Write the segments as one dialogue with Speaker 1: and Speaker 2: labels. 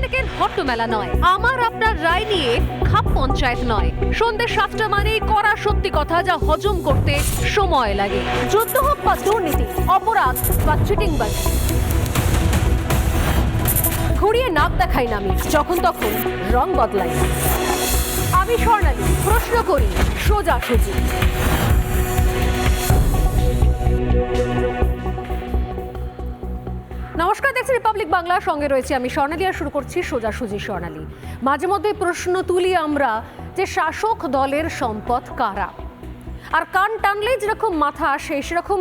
Speaker 1: ক্ষণিকের হট্টমেলা নয়, আমার আপনার রায় নিয়ে খাপ পঞ্চায়েত নয়। সন্ধ্যে 7টা মানেই কড়া সত্যি কথা, যা হজম করতে সময় লাগে। যুদ্ধ হোক বা দুর্নীতি, অপরাধ বা চিটিংবাজি, ঘুরিয়ে নাক দেখাই না আমি, যখন তখন রং বদলাই। আমি স্বর্ণালী, প্রশ্ন করি সোজাসুজি। নমস্কার, দেখছি রিপাবলিক বাংলা, সঙ্গে রয়েছে আমি স্বর্ণালী, আর শুরু করছি সোজাসুজি স্বর্ণালী। মাঝে মধ্যে প্রশ্ন তুলি আমরা যে শাসক দলের সম্পদ কারা, আর কান টানলেই যেরকম মাথা আসে সেরকম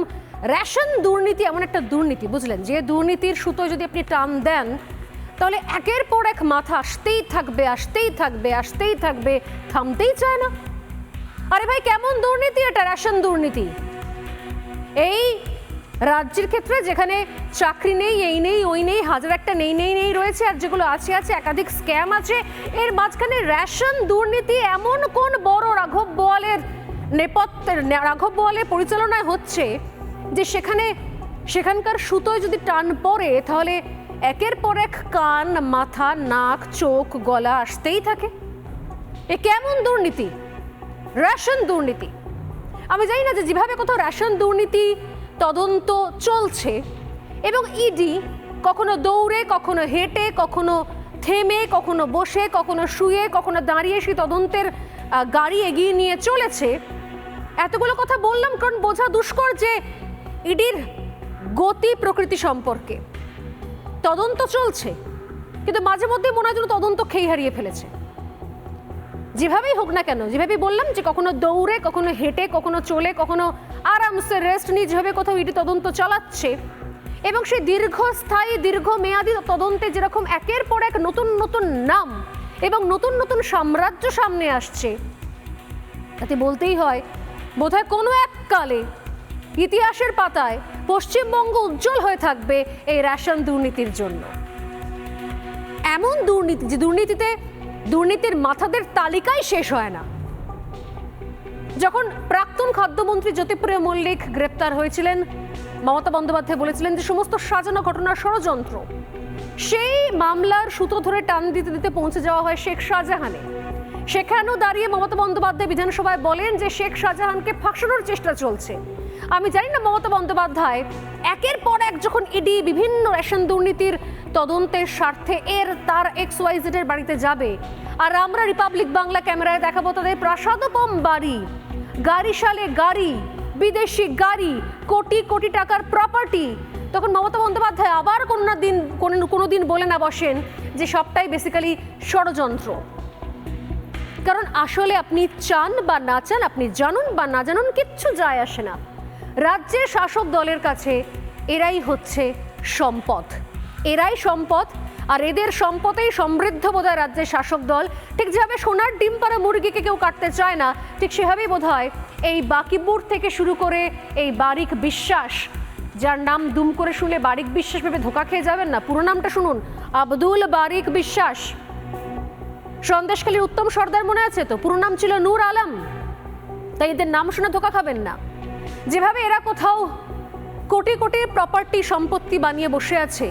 Speaker 1: রেশন দুর্নীতি এমন একটা দুর্নীতি, বুঝলেন, যে দুর্নীতির সুতোয় যদি আপনি টান দেন তাহলে একের পর এক মাথা আসতেই থাকবে আসতেই থাকবে আসতেই থাকবে, থামতেই চায় না। আরে ভাই, কেমন দুর্নীতি এটা? রেশন দুর্নীতি। এই রাজ্যের ক্ষেত্রে যেখানে চাকরি নেই, এই নেই ওই নেই, হাজার একটা নেই নেই নেই রয়েছে, আর যেগুলো আছে আছে একাধিক স্ক্যাম আছে, এর মাঝখানে রেশন দুর্নীতি এমন কোন বড় রাঘব বোয়ালের নেপথ্যে, রাঘব বোয়ালের পরিচালনায় হচ্ছে যে সেখানকার সুতোয় যদি টান পড়ে তাহলে একের পর এক কান, মাথা, নাক, চোখ, গলা আসতেই থাকে। এ কেমন দুর্নীতি? রেশন দুর্নীতি। আমি জানি না যে যেভাবে কোথাও রেশন দুর্নীতি তদন্ত চলছে এবং ইডি কখনো দৌড়ে, কখনো হেঁটে, কখনো থেমে, কখনো বসে, কখনো শুয়ে, কখনো দাঁড়িয়ে সেই তদন্তের গাড়ি এগিয়ে নিয়ে চলেছে, এতগুলো কথা বললাম কারণ বোঝা দুষ্কর যে ইডির গতি প্রকৃতি সম্পর্কে। তদন্ত চলছে, কিন্তু মাঝে মধ্যে মনে হয় যেন তদন্ত খেই হারিয়ে ফেলেছে। যেভাবেই হোক না কেন, যেভাবেই বললাম যে কখনো দৌড়ে, কখনো হেঁটে, কখনো চলে, কখনো আরামসে রেস্ট নিয়ে যেভাবে কোথাও ইডি তদন্ত চালাচ্ছে, এবং সেই দীর্ঘস্থায়ী দীর্ঘমেয়াদী তদন্তে যেরকম একের পর এক নতুন নতুন নাম এবং নতুন নতুন সাম্রাজ্য সামনে আসছে, তাতে বলতেই হয় বোধহয় কোনো এক কালে ইতিহাসের পাতায় পশ্চিমবঙ্গ উজ্জ্বল হয়ে থাকবে এই রেশন দুর্নীতির জন্য। এমন দুর্নীতি যে দুর্নীতির মাথাদের তালিকাই শেষ হয় না। যখন প্রাক্তন খাদ্যমন্ত্রী জ্যোতিপ্রিয় মল্লিক গ্রেপ্তার হয়েছিলেন, মমতা বন্দ্যোপাধ্যায় বলেছিলেন যে সমস্ত সাজানো ঘটনার ষড়যন্ত্র। সেই মামলার সূত্র ধরে টান দিতে দিতে পৌঁছে যাওয়া হয় শেখ শাহজাহানে। সেখানেও দাঁড়িয়ে মমতা বন্দ্যোপাধ্যায় বিধানসভায় বলেন যে শেখ শাহজাহানকে ফাঁসানোর চেষ্টা চলছে। আমি জানি না মমতা বন্দ্যোপাধ্যায় একের পর এক যখন ইডি বিভিন্ন রেশন দুর্নীতির তদন্তের স্বার্থে তার XYZ এর বাড়িতে যাবে, আর আমরা রিপাবলিক বাংলা ক্যামেরায় দেখাবো তাদের প্রাসাদোপম বাড়ি, গাড়ি সালে গাড়ি, বিদেশি গাড়ি, কোটি কোটি টাকার প্রপার্টি, তখন মমতা বন্দ্যোপাধ্যায় আবার কোনোদিন বলে না বসেন যে সবটাই বেসিক্যালি ষড়যন্ত্র। কারণ আসলে আপনি চান বা না চান, আপনি জানুন বা না জানুন, কিচ্ছু যায় আসে না। রাজ্যের শাসক দলের কাছে এরাই হচ্ছে সম্পদ, এরাই সম্পদ, আর এদের সম্পদেই সমৃদ্ধ বোধহয় রাজ্যের শাসক দল। ঠিক যেভাবে সোনার ডিম পাড়া মুরগিকে কেউ কাটতে চায় না, ঠিক সেভাবেই বোধহয় এই বাকিপুর থেকে শুরু করে এই বারিক বিশ্বাস, যার নাম দুম করে শুনলে বারিক বিশ্বাস ভেবে ধোকা খেয়ে যাবেন না, পুরো নামটা শুনুন, আব্দুল বারিক বিশ্বাস। সন্দেশখালীর উত্তম সর্দার মনে আছে তো? পুরো নাম ছিল নূর আলম। তাই এদের নাম শুনে ধোকা খাবেন না। যেভাবে এরা কোথাও কোটি কোটি প্রপার্টি সম্পত্তি বানিয়ে বসে আছে,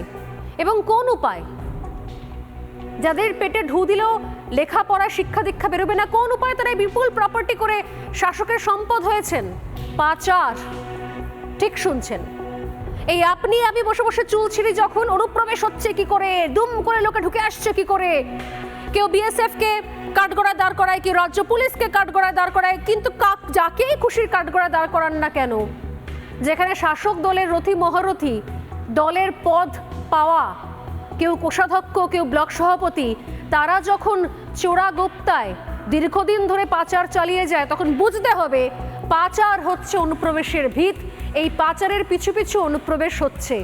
Speaker 1: এবং কোন উপায়, যাদের পেটে ঢু দিলেও লেখাপড়া শিক্ষা দীক্ষা বেরোবে না, কোন উপায় তারা বিপুল প্রপার্টি করে শাসকের সম্পদ হয়েছেন? পাচার। ঠিক শুনছেন। এই আপনি আমি বসে বসে চুল ছিঁড়ি যখন অনুপ্রবেশ হচ্ছে কি করে, দুম করে লোকে ঢুকে আসছে কি করে, কেউ BSF কে কাঠগড়ায় দাঁড় করায়, কেউ রাজ্য পুলিশকে কাঠগড়ায় দাঁড় করায়, কিন্তু যাকেই খুশির কাঠগড়ায় দাঁড় করান না কেন, যেখানে শাসক দলের রথী মহারথী, দলের পদ পাওয়া, কেউ কোষাধ্যক্ষ, কেউ ব্লক সভাপতি, তারা যখন চোরা গোপ্তায় দীর্ঘদিন ধরে পাচার চালিয়ে যায়, তখন বুঝতে হবে পাচার হচ্ছে অনুপ্রবেশের ভিত। এই পাচারের পিছু পিছু অনুপ্রবেশ হচ্ছে।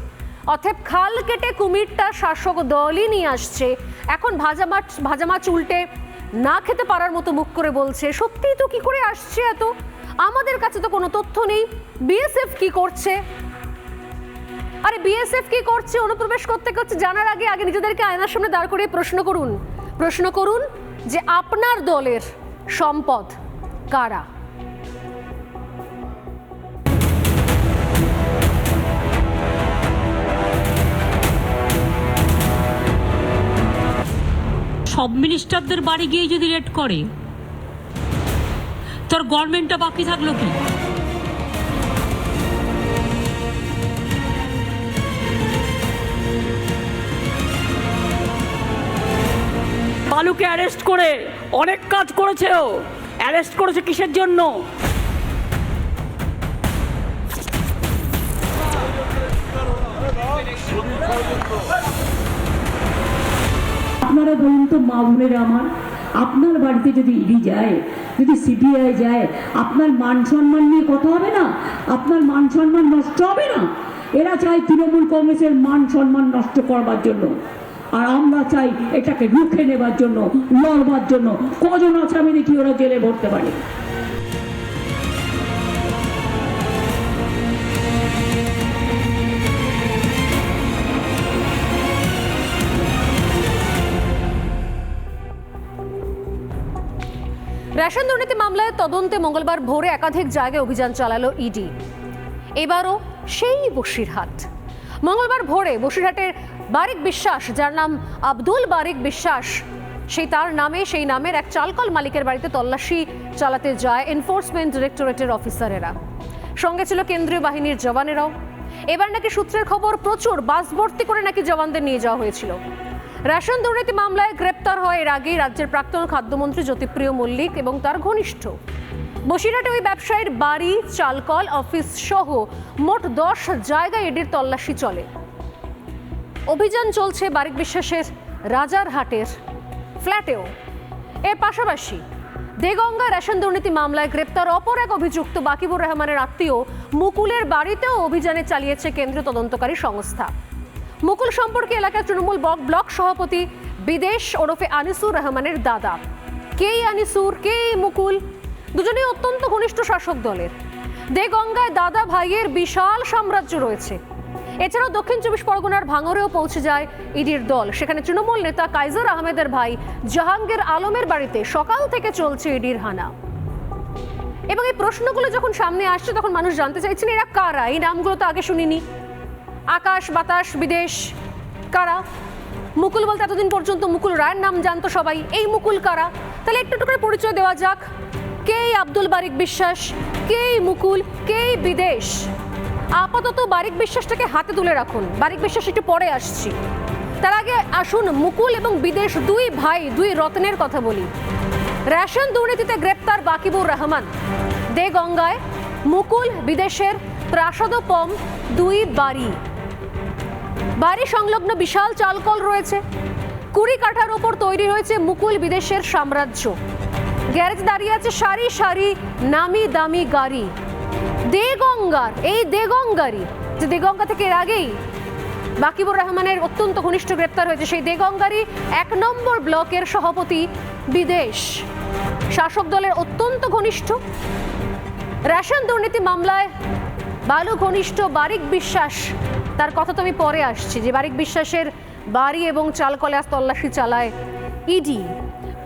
Speaker 1: অতএব খাল কেটে কুমিরটা শাসক দলই নিয়ে আসছে। এখন ভাজা মাছ উল্টে না খেতে পারার মতো মুখ করে বলছে, সত্যিই তো কি করে আসছে এত, আমাদের কাছে তো কোনো তথ্য নেই। BSF কি করছে? আরে BSF কি করছে অনুপ্রবেশ করতে করতে জানার আগে নিজেদেরকে আয়নার সামনে দাঁড় করিয়ে প্রশ্ন করুন যে আপনার দলের সম্পদ কারা?
Speaker 2: সব মিনিস্টারদের বাড়ি গিয়ে যদি রেড করে, তোর গভর্নমেন্টটা বাকি থাকলো কি?
Speaker 3: বালুকে অ্যারেস্ট করে অনেক কাজ করেছে, ও অ্যারেস্ট করেছে কিসের জন্য?
Speaker 4: আপনারা বলুন তো মা বোনেরা আমার, আপনার বাড়িতে যদি ইডি যায়, যদি সিবিআই যায়, আপনার মান সম্মান নিয়ে কথা হবে না? আপনার মান সম্মান নষ্ট হবে না? এরা চায় তৃণমূল কংগ্রেসের মান সম্মান নষ্ট করবার জন্য, আর আমরা চাই এটাকে রুখে নেবার জন্য, লড়বার জন্য। কজন আছে আমি দেখি ওরা জেলে ভরতে পারে।
Speaker 1: রেশন দুর্নীতি মামলায় তদন্তে মঙ্গলবার ভোরে একাধিক জায়গায় অভিযান চালালো ইডি। এবারও সেই বসিরহাট। মঙ্গলবার ভোরে বসিরহাটের বারিক বিশ্বাস, যার নাম আব্দুল বারিক বিশ্বাস, সেই নামের এক চালকল মালিকের বাড়িতে তল্লাশি চালাতে যায় এনফোর্সমেন্ট ডিরেক্টরেটের অফিসারেরা। সঙ্গে ছিল কেন্দ্রীয় বাহিনীর জওয়ানেরাও। এবার নাকি সূত্রের খবর প্রচুর বাস ভর্তি করে নাকি জওয়ানদের নিয়ে যাওয়া হয়েছিল। রেশন দুর্নীতি মামলায় গ্রেপ্তার হয় এর আগেই রাজ্যের প্রাক্তন খাদ্যমন্ত্রী জ্যোতিপ্রিয় মল্লিক এবং তার ঘনিষ্ঠ। বসিরহাটে ওই ব্যবসায়ীর বাড়ি, চালকল, অফিস সহ মোট 10 জায়গায় ইডির তল্লাশি চলে। অভিযান চলছে বারিক বিশ্বাসের রাজারহাটের ফ্ল্যাটেও। এর পাশাপাশি দেগঙ্গা রেশন দুর্নীতি মামলায় গ্রেপ্তার অপর এক অভিযুক্ত বাকিবুর রহমানের আত্মীয় মুকুলের বাড়িতেও অভিযানে চালিয়েছে কেন্দ্রীয় তদন্তকারী সংস্থা। মুকুল সম্পর্কে এলাকার তৃণমূল ব্লক সভাপতি বিদেশ ওরফে আনিসুর রহমানের দাদা। কে আনিসুর, কে মুকুল, দুজনেই অত্যন্ত ঘনিষ্ঠ শাসক দলের। দেগঙ্গায় দাদা ভাইয়ের বিশাল সাম্রাজ্য রয়েছে। এছাড়াও দক্ষিণ 24 পরগনার ভাঙড়েও পৌঁছে যায় ইডির দল। সেখানে তৃণমূল নেতা কাইজার আহমেদের ভাই জাহাঙ্গীর আলমের বাড়িতে সকাল থেকে চলছে ইডির হানা। এবং এই প্রশ্নগুলো যখন সামনে আসছে তখন মানুষ জানতে চাইছেন এরা কারা? এই নামগুলো তো আগে শুনিনি। আকাশ, বাতাস, বিদেশ, কারা? মুকুল বলতে এতদিন পর্যন্ত মুকুল রায়ের নাম জানতো সবাই। এই মুকুল কারা? তাহলে একটু একটু করে পরিচয় দেওয়া যাক। কে আব্দুল বারিক বিশ্বাস, কে মুকুল, কে বিদেশ? আপাতত বারিক বিশ্বাসটাকে হাতে তুলে রাখুন, বারিক বিশ্বাস একটু পরে আসছি। তার আগে আসুন মুকুল এবং বিদেশ দুই ভাই, দুই রত্নের কথা বলি। রেশন দুর্নীতিতে গ্রেপ্তার বাকিবুর রহমান। দেগঙ্গায় মুকুল, বিদেশের ত্রাসাদোপম দুই বাড়ি। বাড়ি সংলগ্ন বিশাল চালকল রয়েছে। 20 কাঠার ওপর তৈরি হয়েছে মুকুল বিদেশের সাম্রাজ্য। গ্যারেজ দাঁড়িয়ে আছে সারি সারি নামি দামি গাড়ি। এই দেগঙ্গারই, যে দেগঙ্গা থেকে এর আগেই বাকিবুর রহমানের অত্যন্ত ঘনিষ্ঠ গ্রেপ্তার হয়েছে, সেই দেগঙ্গারই 1 নম্বর ব্লকের সভাপতি বিদেশ, শাসক দলের অত্যন্ত ঘনিষ্ঠ। রেশন দুর্নীতি মামলায় বালু ঘনিষ্ঠ বারিক বিশ্বাস, তার কথা তো আমি পরে আসছি, যে বারিক বিশ্বাসের বাড়ি এবং চালকলে আজ তল্লাশি চালায় ইডি।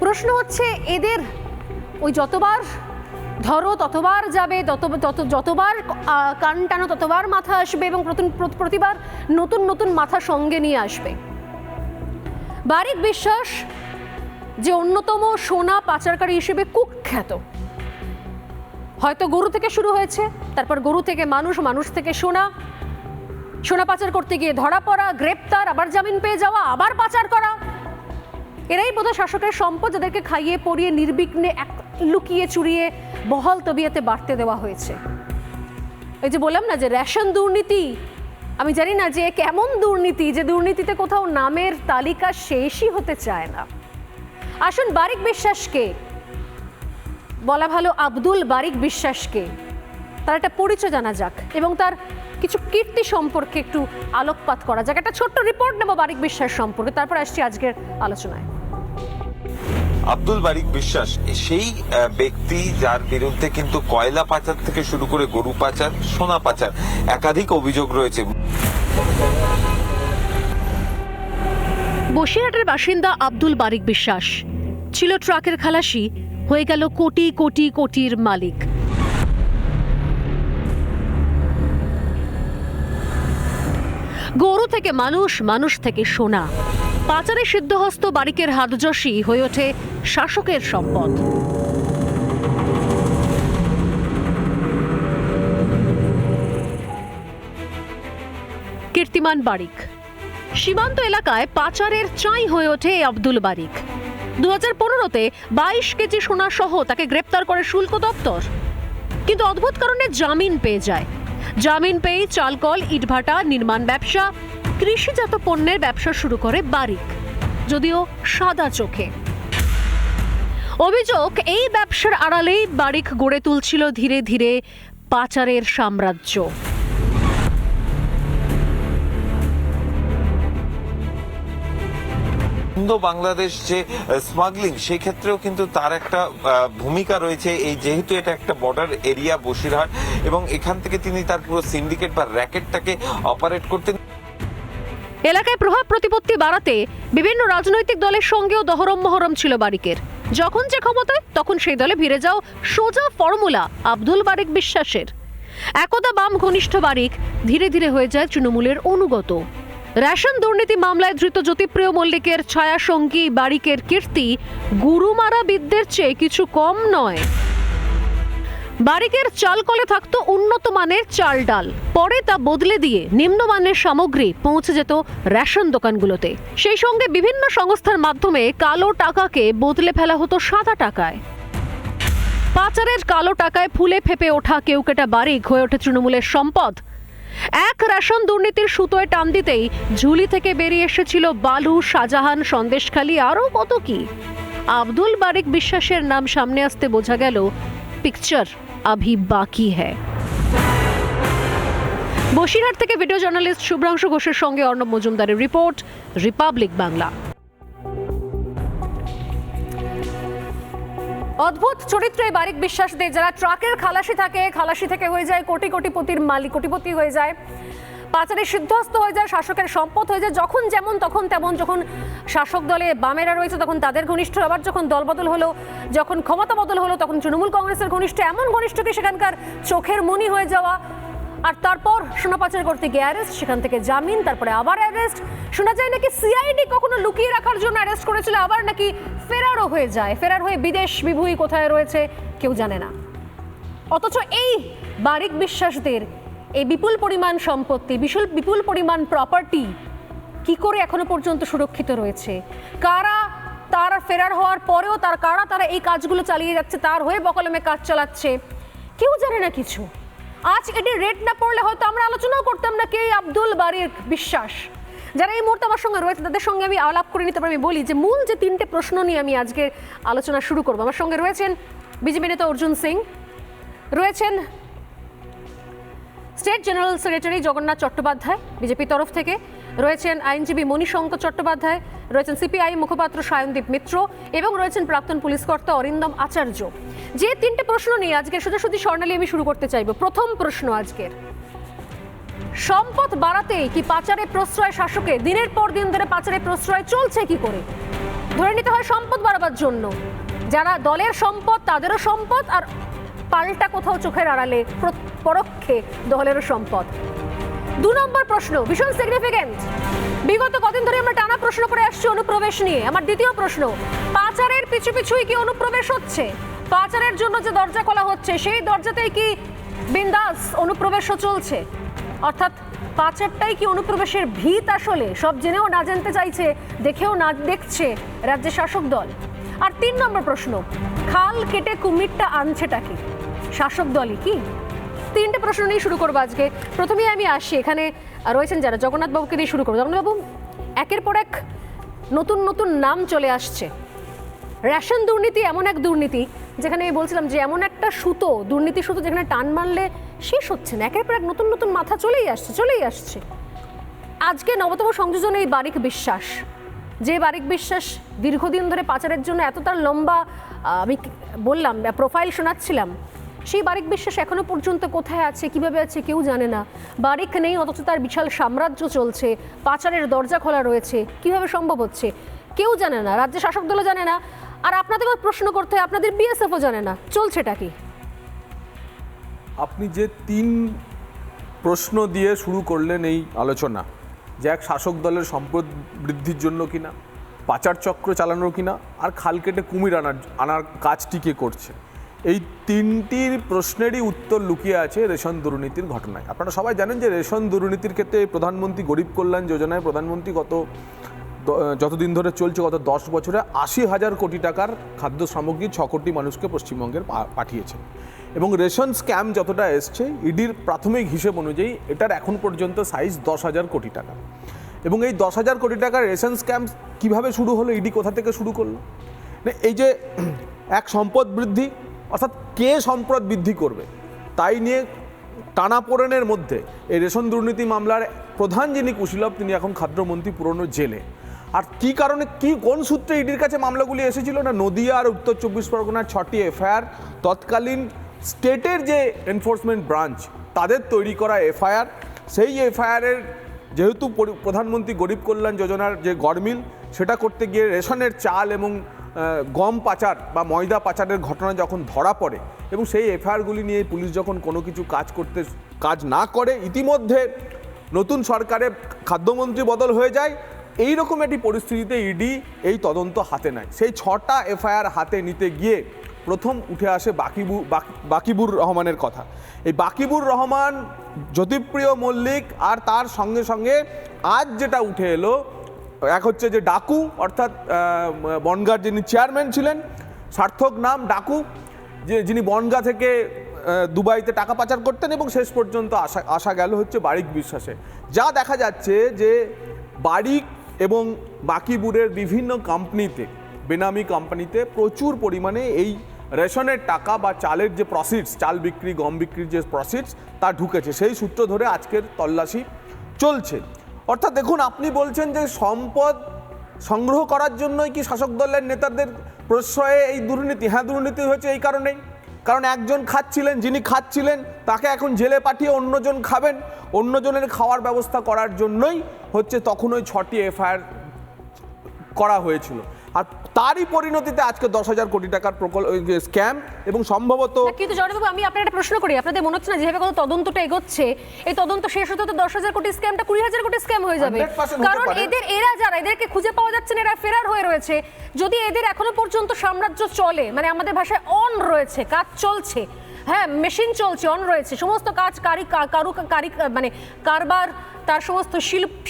Speaker 1: প্রশ্ন হচ্ছে এদের ওই যতবার ধরো ততবার যাবে, যতবার কান টানো ততবার মাথা আসবে এবং প্রতিবার নতুন নতুন মাথা সঙ্গে নিয়ে আসবে। বারিক বিশ্বাস যে অন্যতম সোনা পাচারকারী হিসেবে কুখ্যাত। হয়তো গরু থেকে শুরু হয়েছে, তারপর গরু থেকে মানুষ, মানুষ থেকে সোনা, সোনা পাচার করতে গিয়ে ধরা পড়া, গ্রেপ্তার, আবার জামিন পেয়ে যাওয়া, আবার পাচার করা। এরাই বোধহয় শাসকের সম্পদ, যাদেরকে খাইয়ে পরিয়ে নির্বিঘ্নে লুকিয়ে চুরিয়ে বহাল তবিয়াতে বাড়তে দেওয়া হয়েছে। এই যে বললাম না যে রেশন দুর্নীতি, আমি জানি না যে কেমন দুর্নীতি, যে দুর্নীতিতে কোথাও নামের তালিকা শেষই হতে চায় না। আসুন বারিক বিশ্বাসকে, বলা ভালো আব্দুল বারিক বিশ্বাসকে, তার একটা পরিচয় জানা যাক এবং তার কিছু কীর্তি সম্পর্কে একটু আলোকপাত করা যাক। একটা ছোট্ট রিপোর্ট নেব বারিক বিশ্বাস সম্পর্কে, তারপর আসছি আজকের আলোচনায়।
Speaker 5: আব্দুল বারিক বিশ্বাস সেই ব্যক্তি যার বিরুদ্ধে কিন্তু কয়লা পাচার থেকে শুরু করে গরু পাচার, সোনা পাচার একাধিক অভিযোগ রয়েছে।
Speaker 1: বসিরহাটের বাসিন্দা আব্দুল বারিক বিশ্বাস ছিল ট্রাকের খালাসি, হয়ে গেল কোটি কোটি কোটির মালিক। গরু থেকে মানুষ, মানুষ থেকে সোনা, পাচারে সিদ্ধহস্ত বারিকের হাতযশী হয়ে ওঠে শাসকের সম্পদ। কীর্তিমান বারিক সীমান্ত এলাকায় পাচারের চাই হয়ে ওঠে আব্দুল বারিক। 2015-তে 22 কেজি সোনা সহ তাকে গ্রেপ্তার করে শুল্ক দপ্তর, কিন্তু অদ্ভুত কারণে জামিন পেয়ে যায়। জামিন পেয়ে চালকল, ইটভাটা, নির্মাণ ব্যবসা, কৃষিজাত পণ্যের ব্যবসা শুরু করে বারিক, যদিও সাদা চোখে। অভিযোগ, এই ব্যবসার আড়ালেই বারিক গড়ে তুলছিল ধীরে ধীরে পাচারের সাম্রাজ্য।
Speaker 5: ইন্দো বাংলাদেশ যে স্মাগলিং, সেই ক্ষেত্রেও কিন্তু তার একটা ভূমিকা রয়েছে। এই যেহেতু এটা একটা বর্ডার এরিয়া বসিরহাট, এবং এখান থেকে তিনি তার পুরো সিন্ডিকেট বা র্যাকেটটাকে অপারেট করতেন।
Speaker 1: এলাকায় প্রভাব প্রতিপত্তি বাড়াতে বিভিন্ন রাজনৈতিক দলের সঙ্গেও দহরম মহরম ছিল বারিকের। যখন যে ক্ষমতায় তখন সেই দলে ভিড়ে যাও সোজা ফর্মুলা আব্দুল বারিক বিশ্বাসের। একদা বাম ঘনিষ্ঠ বারিক ধীরে ধীরে হয়ে যায় তৃণমূলের অনুগত। রেশন দুর্নীতি মামলায় ধৃত জ্যোতিপ্রিয় মল্লিকের ছায়াসঙ্গী বারিকের কীর্তি গুরুমারা বিদ্যের চেয়ে কিছু কম নয়। বারিকের চালকলে থাকতো উন্নত মানের চাল ডাল, পরে তা বদলে দিয়ে নিম্নমানের সামগ্রী পৌঁছে যেত রেশন দোকানগুলোতে। সেই সঙ্গে বিভিন্ন সংস্থার মাধ্যমে কালো টাকাকে বদলে ফেলা হতো সাদা টাকায়। পাচারের কালো টাকায় ফুলে ফেপে ওঠা কেউকেটা বারিক হয়ে ওঠে তৃণমূলের সম্পদ। এক রেশন দুর্নীতির সুতোয় টান দিতেই ঝুলি থেকে বেরিয়ে এসেছিল বালু, শাহজাহান, সন্দেশখালী, আরও কত কি। আব্দুল বারিক বিশ্বাসের নাম সামনে আসতে বোঝা গেল পিকচার আভি বাকি হ্যায়। বসিরহাট থেকে ভিডিও জার্নালিস্ট শুভ্রাংশু ঘোষের সঙ্গে অর্ণব মজুমদারের রিপোর্ট, রিপাবলিক বাংলা। অদ্ভুত চরিত্র এই বারিক বিশ্বাসদের, যারা ট্রাকের খালাসি থাকে, খালাসি থেকে হয়ে যায় কোটি কোটিপতির মালিক, কোটিপতি হয়ে যায়, পাচারে সিদ্ধহস্ত হয়ে যায়, শাসকের সম্পদ হয়ে যায়। যখন যেমন তখন তেমন, যখন শাসক দলে বামেরা রয়েছে তখন তাদের ঘনিষ্ঠ, আবার যখন দলবদল হলো, যখন ক্ষমতা বদল হলো তখন তৃণমূল কংগ্রেসের ঘনিষ্ঠ, এমন ঘনিষ্ঠ কি সেখানকার চোখের মনি হয়ে যাওয়া। আর তারপর সোনা পাচার করতে গিয়ে অ্যারেস্ট, সেখান থেকে জামিন, তারপরে আবার অ্যারেস্ট। শোনা যায় নাকি সিআইডি কখনো লুকিয়ে রাখার জন্য অ্যারেস্ট করেছিল, আবার নাকি ফেরারও হয়ে যায়, ফেরার হয়ে বিদেশ বিভূঁই কোথায় রয়েছে কেউ জানে না। অথচ এই বারিক বিশ্বাসদের এই বিপুল পরিমাণ সম্পত্তি, বিপুল পরিমাণ প্রপার্টি কি করে এখনো পর্যন্ত সুরক্ষিত রয়েছে? কারা তার ফেরার হওয়ার পরেও তারা এই কাজগুলো চালিয়ে যাচ্ছে, তার হয়ে বকলমে কাজ চালাচ্ছে, কেউ জানে না কিছু। আজ এটি রেড না পড়লে হয়তো আমরা আলোচনাও করতাম না কে আব্দুল বারিক বিশ্বাস। যারা এই মুহূর্তে আমার সঙ্গে রয়েছে তাদের সঙ্গে আমি আলাপ করে নিতে পারি। আমি বলি যে মূল যে তিনটে প্রশ্ন নিয়ে আমি আজকে আলোচনা শুরু করবো। আমার সঙ্গে রয়েছেন বিজেপি নেতা অর্জুন সিং, রয়েছেন state general secretary Jagannath Chattopadhyay বিজেপির তরফ থেকে, রয়েছেন আইনজীবী মণিশঙ্কর চট্টোপাধ্যায়, রয়েছেন সিপিআই মুখপাত্র সায়নদীপ মিত্র, এবং রয়েছেন প্রাক্তন পুলিশ কর্তা অরিন্দম আচার্য। যে তিনটে প্রশ্ন নিয়ে আজকে সোজাসুজি স্বর্ণালী আমি শুরু করতে চাইব। প্রথম প্রশ্ন আজকের, সম্পদ বাড়াতেই কি পাচারে প্রশ্রয় শাসকে? দিনের পর দিন ধরে পাচারে প্রশ্রয় চলছে কি করে? ধরে নিতে হয় সম্পদ বাড়াবার জন্য, যারা দলের সম্পদ তাদেরও সম্পদ, আর পাল্টা কোথাও চোখের আড়ালে পরোক্ষে দলেরও সম্পদ। 2 নম্বর প্রশ্ন ভীষণ সিগনিফিকেন্ট, বিগত কদিন ধরে আমরা টানা প্রশ্ন করে আসছি অনুপ্রবেশ নিয়ে। আমার দ্বিতীয় প্রশ্ন, পাচারের পিছু পিছুই কি অনুপ্রবেশ হচ্ছে? পাচারের জন্য যে দরজা খোলা হচ্ছে সেই দরজাতেই কি বিন্দাস অনুপ্রবেশও চলছে? অর্থাৎ পাচারটাই কি অনুপ্রবেশের ভিত? আসলে সব জেনেও না জানতে চাইছে, দেখেও না দেখছে রাজ্যের শাসক দল। আর 3 নম্বর প্রশ্ন, খাল কেটে কুমিরটা আনছেটা কি? শাসক দলই কি? 3টে প্রশ্ন নিয়ে শুরু করবো আজকে। প্রথমেই আমি আসি, এখানে রয়েছেন যারা, জগন্নাথ বাবুকে দিয়ে শুরু করবো। জগন্নাথ বাবু, একের পর এক নতুন নতুন নাম চলে আসছে। রেশন দুর্নীতি এমন এক দুর্নীতি যেখানে আমি বলছিলাম যে এমন একটা সুতো, দুর্নীতি সুতো যেখানে টান মারলে শেষ হচ্ছে না, একের পর এক নতুন নতুন মাথা চলেই আসছে। আজকে নবতম সংযোজন এই বারিক বিশ্বাস, যে বারিক বিশ্বাস দীর্ঘদিন ধরে পাচারের জন্য এত তার লম্বা আমি বললাম প্রোফাইল শোনাচ্ছিলাম, সেই বারিক বিশ্বাস এখনো পর্যন্ত কোথায় আছে, কিভাবে আছে কেউ জানে না। বারিক নেই অথচ তার বিশাল সাম্রাজ্য চলছে, পাচারের দরজা খোলা রয়েছে, কিভাবে সম্ভব হচ্ছে কেউ জানে না, রাজ্য শাসক দলও জানে না, আর আপনাদেরও প্রশ্ন করতে হয়, আপনাদের বিএসএফও জানে না চলছেটা কি।
Speaker 6: আপনি যে 3 প্রশ্ন দিয়ে শুরু করলেন এই আলোচনা, যে এক শাসক দলের সম্পদ বৃদ্ধির জন্য কিনা, পাচার চক্র চালানোর কিনা, আর খাল কেটে কুমির আনার কাজটি কে করছে। এই তিনটির প্রশ্নেরই উত্তর লুকিয়ে আছে রেশন দুর্নীতির ঘটনায়। আপনারা সবাই জানেন যে রেশন দুর্নীতির ক্ষেত্রে প্রধানমন্ত্রী গরিব কল্যাণ যোজনায় প্রধানমন্ত্রী যতদিন ধরে চলছে, গত 10 বছরে 80,000 কোটি টাকার খাদ্য সামগ্রী 6 কোটি মানুষকে পশ্চিমবঙ্গের পাঠিয়েছেন। এবং রেশন স্ক্যাম যতটা এসছে, ইডির প্রাথমিক হিসেব অনুযায়ী এটার এখন পর্যন্ত সাইজ 10,000 কোটি টাকা। এবং এই 10,000 কোটি টাকার রেশন স্ক্যাম কিভাবে শুরু হলো, ইডি কোথা থেকে শুরু করলো? এই যে এক সম্পদ বৃদ্ধি, অর্থাৎ কে সম্পদ বৃদ্ধি করবে তাই নিয়ে টানাপোড়েনের মধ্যে এই রেশন দুর্নীতি মামলার প্রধান যিনি কুশীলভ, তিনি এখন খাদ্যমন্ত্রী পুরনো জেলে। আর কি কারণে, কোন সূত্রে ইডির কাছে মামলাগুলি এসেছিল না, নদিয়া আর উত্তর 24 পরগনার 6টি এফআইআর, তৎকালীন স্টেটের যে এনফোর্সমেন্ট ব্রাঞ্চ তাদের তৈরি করা এফআইআর। সেই এফআইআরের যেহেতু প্রধানমন্ত্রী গরিব কল্যাণ যোজনার যে গড়মিল, সেটা করতে গিয়ে রেশনের চাল এবং গম পাচার বা ময়দা পাচারের ঘটনা যখন ধরা পড়ে এবং সেই এফআইআরগুলি নিয়ে পুলিশ যখন কোনো কিছু কাজ না করে, ইতিমধ্যে নতুন সরকারের খাদ্যমন্ত্রী বদল হয়ে যায়। এই রকম একটি পরিস্থিতিতে ইডি এই তদন্ত হাতে নেয়। সেই 6টা এফআইআর হাতে নিতে গিয়ে প্রথম উঠে আসে বাকিবুর রহমানের কথা। এই বাকিবুর রহমান, জ্যোতিপ্রিয় মল্লিক, আর তার সঙ্গে সঙ্গে আজ যেটা উঠে এলো, এক হচ্ছে যে ডাকু, অর্থাৎ বনগাঁর যিনি চেয়ারম্যান ছিলেন, সার্থক নাম ডাকু, যিনি বনগাঁ থেকে দুবাইতে টাকা পাচার করতেন, এবং শেষ পর্যন্ত আসা গেল হচ্ছে বারিক বিশ্বাসে। যা দেখা যাচ্ছে যে বারিক এবং বাকিবুরের বিভিন্ন কোম্পানিতে, বেনামি কোম্পানিতে প্রচুর পরিমাণে এই রেশনের টাকা বা চালের যে প্রসিডস, চাল বিক্রি গম বিক্রির যে প্রসিডস, তা ঢুকেছে। সেই সূত্র ধরে আজকের তল্লাশি চলছে। অর্থাৎ দেখুন, আপনি বলছেন যে সম্পদ সংগ্রহ করার জন্যই কি শাসক দলের নেতাদের প্রশ্রয়ে এই দুর্নীতি? হ্যাঁ, দুর্নীতি হয়েছে এই কারণেই, কারণ একজন খাচ্ছিলেন, যিনি খাচ্ছিলেন তাকে এখন জেলে পাঠিয়ে অন্যজন খাবেন, অন্যজনের খাওয়ার ব্যবস্থা করার জন্যই হচ্ছে তখন ওই 6টি এফআইআর করা হয়েছিল। আর তারই পরিণতিতে আজকে 10,000 কোটি টাকার স্ক্যাম এবং সম্ভবত।
Speaker 1: কিন্তু জয়বাবু, আমি আপনার একটা প্রশ্ন করি, আপনাদের মনে হচ্ছে না যেভাবে কত তদন্তটা এগোচ্ছে, এই তদন্ত শেষ হতে তো 10,000 কোটি স্ক্যামটা 20,000 কোটি স্ক্যাম হয়ে যাবে? কারণ এদেরকে খুঁজে পাওয়া যাচ্ছে না, এরা ফেরার হয়ে রয়েছে। যদি এদের এখনো পর্যন্ত সাম্রাজ্য চলে, মানে আমাদের ভাষায় অন রয়েছে, কাজ চলছে, হ্যাঁ মেশিন চলছে, অন রয়েছে, সমস্ত কাজ মানে কারবার, তার সমস্ত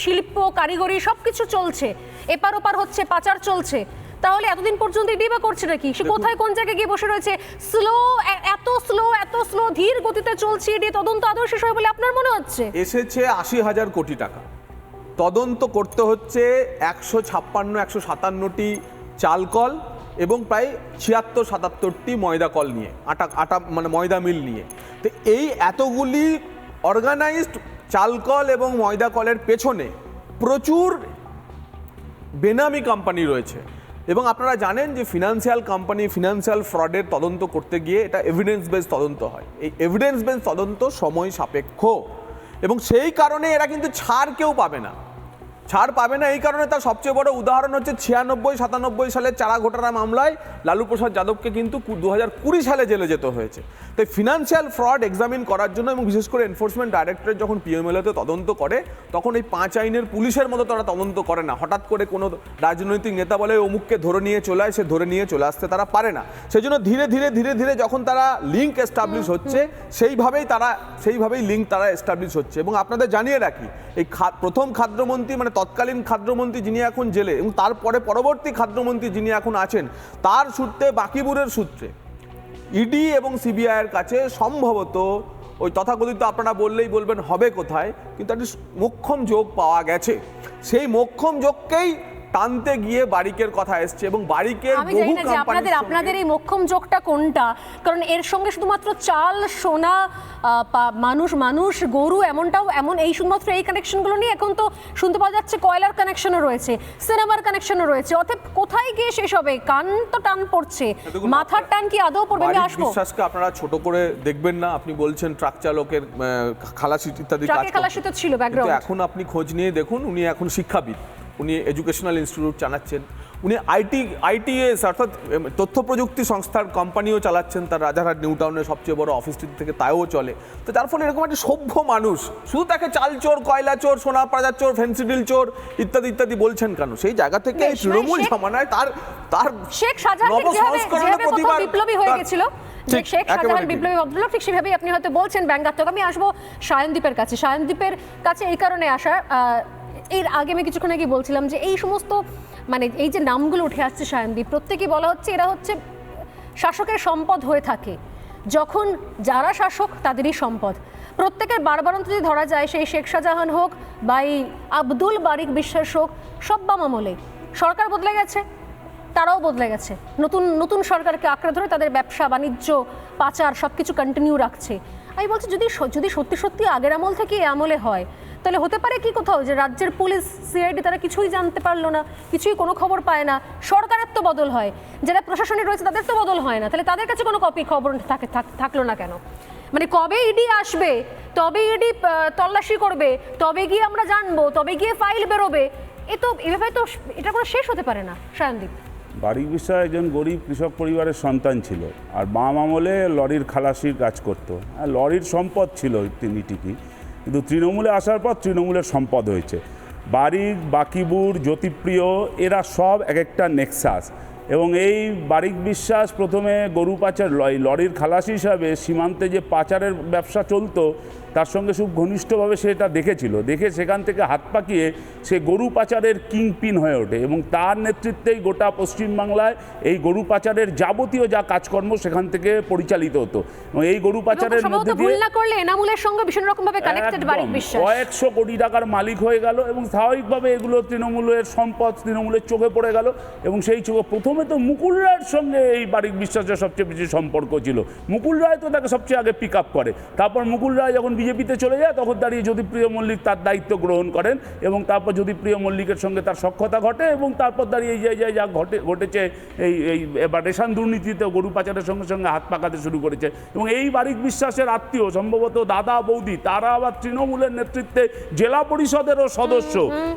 Speaker 1: শিল্প কারিগরি সবকিছু চলছে, এপার ওপার হচ্ছে, পাচার চলছে, তাহলে এতদিন পর্যন্ত ইডি বা করছে নাকি? সে কোথায় কোন জায়গায় গিয়ে বসে রয়েছে? এত স্লো ধীর গতিতে চলছে ইডি তদন্ত, আদৌ শেষ হয় বলে আপনার মনে হচ্ছে?
Speaker 6: এসেছে 80,000 কোটি টাকা, তদন্ত করতে হচ্ছে 156-157টি চাল কল এবং প্রায় 76-77টি ময়দা কল নিয়ে, আটা মানে ময়দা মিল নিয়ে। তো এই এতগুলি অর্গানাইজড চালকল এবং ময়দা কলের পেছনে প্রচুর বেনামি কোম্পানি রয়েছে। এবং আপনারা জানেন যে ফিনান্সিয়াল কোম্পানি, ফিনান্সিয়াল ফ্রডের তদন্ত করতে গিয়ে এটা এভিডেন্স বেস তদন্ত হয়। এই এভিডেন্স বেস তদন্ত সময় সাপেক্ষ এবং সেই কারণে এরা কিন্তু ছাড় পাবে না। এই কারণে তার সবচেয়ে বড় উদাহরণ হচ্ছে 96-97 সালের চারা ঘোটালা মামলায় লালু প্রসাদ যাদবকে কিন্তু 2020 সালে জেলে যেতে হয়েছে। তাই ফিনান্সিয়াল ফ্রড এক্সামিন করার জন্য এবং বিশেষ করে এনফোর্সমেন্ট ডাইরেক্টরেট যখন পিএমএলএতে তদন্ত করে, তখন এই 5 আইনের পুলিশের মতো তারা তদন্ত করে না। হঠাৎ করে কোনো রাজনৈতিক নেতা বলে অমুককে ধরে নিয়ে চলে আসে, ধরে নিয়ে চলে আসতে তারা পারে না। সেই জন্য ধীরে ধীরে যখন তারা লিঙ্ক এস্টাবলিশ হচ্ছে, সেইভাবেই লিঙ্ক তারা এস্টাবলিশ হচ্ছে। এবং আপনাদের জানিয়ে রাখি, এই প্রথম খাদ্যমন্ত্রী মানে তৎকালীন খাদ্যমন্ত্রী যিনি এখন জেলে এবং তারপরে পরবর্তী খাদ্যমন্ত্রী যিনি এখন আছেন, তার সূত্রে, বাকিবুরের সূত্রে ইডি এবং সিবিআইয়ের কাছে সম্ভবত ওই তথাকথিত, আপনারা বললেই বলবেন হবে কোথায়, কিন্তু একটি মোক্ষম যোগ পাওয়া গেছে। সেই মোক্ষম যোগকেই টানতে গিয়ে বারিকের কথা এসছে এবং বারিকের
Speaker 1: আমি জানি না যে আপনাদের এই মোক্ষম যোগটা কোনটা, কারণ এর সঙ্গে শুধুমাত্র চাল, সোনা, মানুষ, গরু এমন এই শুধুমাত্র এই কানেকশনগুলো নিয়ে এখন তো শুনতে পাওয়া যাচ্ছে কয়লার কানেকশনও রয়েছে, সিনেমার কানেকশনও রয়েছে। অতএব কোথায় গিয়ে শেষ হবে? কান তো টান পড়ছে, মাথার টান কি আদৌ পড়বে? আমি আসবো।
Speaker 6: বিশ্বাসকে আপনারা ছোট করে দেখবেন না। আপনি বলছেন ট্রাক চালকের খালাসি ইত্যাদি কাজ,
Speaker 1: খালাসি তো ছিল ব্যাকগ্রাউন্ড।
Speaker 6: এখন আপনি খোঁজ নিয়ে দেখুন, উনি এখন শিক্ষাবিদ, উনি এডুকেশনাল ইনস্টিটিউট চালাচ্ছেন, উনি আইটিএস অর্থাৎ তথ্য প্রযুক্তি সংস্থার কোম্পানিও চালাচ্ছেন, তার রাজারহাট নিউ টাউনের সবচেয়ে বড় অফিসটি থেকে তাও চলে। তো যার ফলে এরকম একটা সভ্য মানুষ শুধু তাকে চাল চোর, কয়লা চোর, সোনা পাচার চোর, ফেন্সিডিল চোর ইত্যাদি ইত্যাদি বলছেন কেন? সেই জায়গা থেকে
Speaker 1: বেশ,
Speaker 6: তৃণমূল
Speaker 1: শেখ-
Speaker 6: জামানায় তার
Speaker 1: শেখ শাহজাহান
Speaker 6: নবসংস্করণের
Speaker 1: যেভাবে প্রথম
Speaker 6: প্রতিবার
Speaker 1: বিপ্লবী হয়ে
Speaker 6: তার-
Speaker 1: গেছিল,
Speaker 6: ঠিক,
Speaker 1: শেখ
Speaker 6: একেবারে
Speaker 1: শাহজাহান
Speaker 6: ঠিক।
Speaker 1: বিপ্লবী ভদ্রলোক, ঠিক সেভাবেই আপনি হয়তো বলছেন ব্যঙ্গাত্মক। আমি আসবো সায়নদীপের কাছে। সায়নদীপের কাছে এই কারণে আসা, এর আগে আমি কিছুক্ষণ আগে বলছিলাম যে এই সমস্ত মানে এই যে নামগুলো উঠে আসছে সায়নদীপ, প্রত্যেকেই বলা হচ্ছে এরা হচ্ছে শাসকের সম্পদ হয়ে থাকে, যখন যারা শাসক তাদেরই সম্পদ। প্রত্যেকের বারবারন্ত যদি ধরা যায়, সেই শেখ শাহজাহান হোক বা এই আব্দুল বারিক বিশ্বাস হোক, সব বাম আমলে। সরকার বদলে গেছে, তারাও বদলে গেছে, নতুন নতুন সরকারকে আঁকড়ে ধরে তাদের ব্যবসা বাণিজ্য পাচার সব কিছু কন্টিনিউ রাখছে। আমি বলছি যদি সত্যি সত্যি আগের আমল থেকে এই আমলে হয়, তাহলে হতে পারে কি কোথাও যে রাজ্যের পুলিশ সিআইডি তারা কিছুই জানতে পারলো না, কিছুই কোনো খবর পায় না। সরকারের তো বদল হয়, যারা প্রশাসনে রয়েছে তাদের তো বদল হয় না, তাহলে তাদের কাছে কোনো খবর থাকলো না কেন? মানে কবে ইডি আসবে, তবে ইডি তল্লাশি করবে, তবে গিয়ে আমরা জানবো, তবে গিয়ে ফাইল বেরোবে। এভাবে তো এটা কোনো শেষ হতে পারে না। সায়নদীপ,
Speaker 7: বারিক বিশ্বাস একজন গরিব কৃষক পরিবারের সন্তান ছিল, আর বাম আমলে লরির খালাসির কাজ করতো, আর লরির সম্পদ ছিল তিনি ঠিকই, কিন্তু তৃণমূলে আসার পর তৃণমূলের সম্পদ হয়েছে। বারিক, বাকিবুর, জ্যোতিপ্রিয় এরা সব এক একটা নেক্সাস। এবং এই বারিক বিশ্বাস প্রথমে গরু পাচার লরির খালাসি হিসাবে সীমান্তে যে পাচারের ব্যবসা চলতো তার সঙ্গে খুব ঘনিষ্ঠভাবে সে এটা দেখেছিল, দেখে সেখান থেকে হাত পাকিয়ে সে গরু পাচারের কিংপিন হয়ে ওঠে এবং তার নেতৃত্বেই গোটা পশ্চিমবাংলায় এই গরু পাচারের যাবতীয় যা কাজকর্ম সেখান থেকে পরিচালিত হতো। এবং এই গরু পাচারের মধ্যে দিয়ে
Speaker 1: ভুল না করলে এনামুলের সঙ্গে ভীষণ রকমভাবে কানেক্টেড বারিক বিশ্বাস,
Speaker 7: কয়েকশো কোটি টাকার মালিক হয়ে গেল এবং স্বাভাবিকভাবে এগুলো তৃণমূলের সম্পদ, তৃণমূলের চোখে পড়ে গেল। এবং সেই চোখে প্রথমে তো মুকুল রায়ের সঙ্গে এই বারিক বিশ্বাসের সবচেয়ে বেশি সম্পর্ক ছিল। মুকুল রায় তো তাকে সবচেয়ে আগে পিক আপ করে, তারপর মুকুল রায় যখন বিজেপিতে চলে যায় তখন দাঁড়িয়ে জ্যোতিপ্রিয় মল্লিক তার দায়িত্ব গ্রহণ করেন এবং তারপর জ্যোতিপ্রিয় মল্লিকের সঙ্গে তার সখ্যতা ঘটে এবং তারপর দাঁড়িয়ে যা ঘটেছে এই এবার রেশন দুর্নীতিতে গরু পাচারের সঙ্গে সঙ্গে হাত পাকাতে শুরু করেছে। এবং এই বারিক বিশ্বাসের আত্মীয় সম্ভবত দাদা বৌদি তারা আবার তৃণমূলের নেতৃত্বে জেলা পরিষদেরও সদস্য।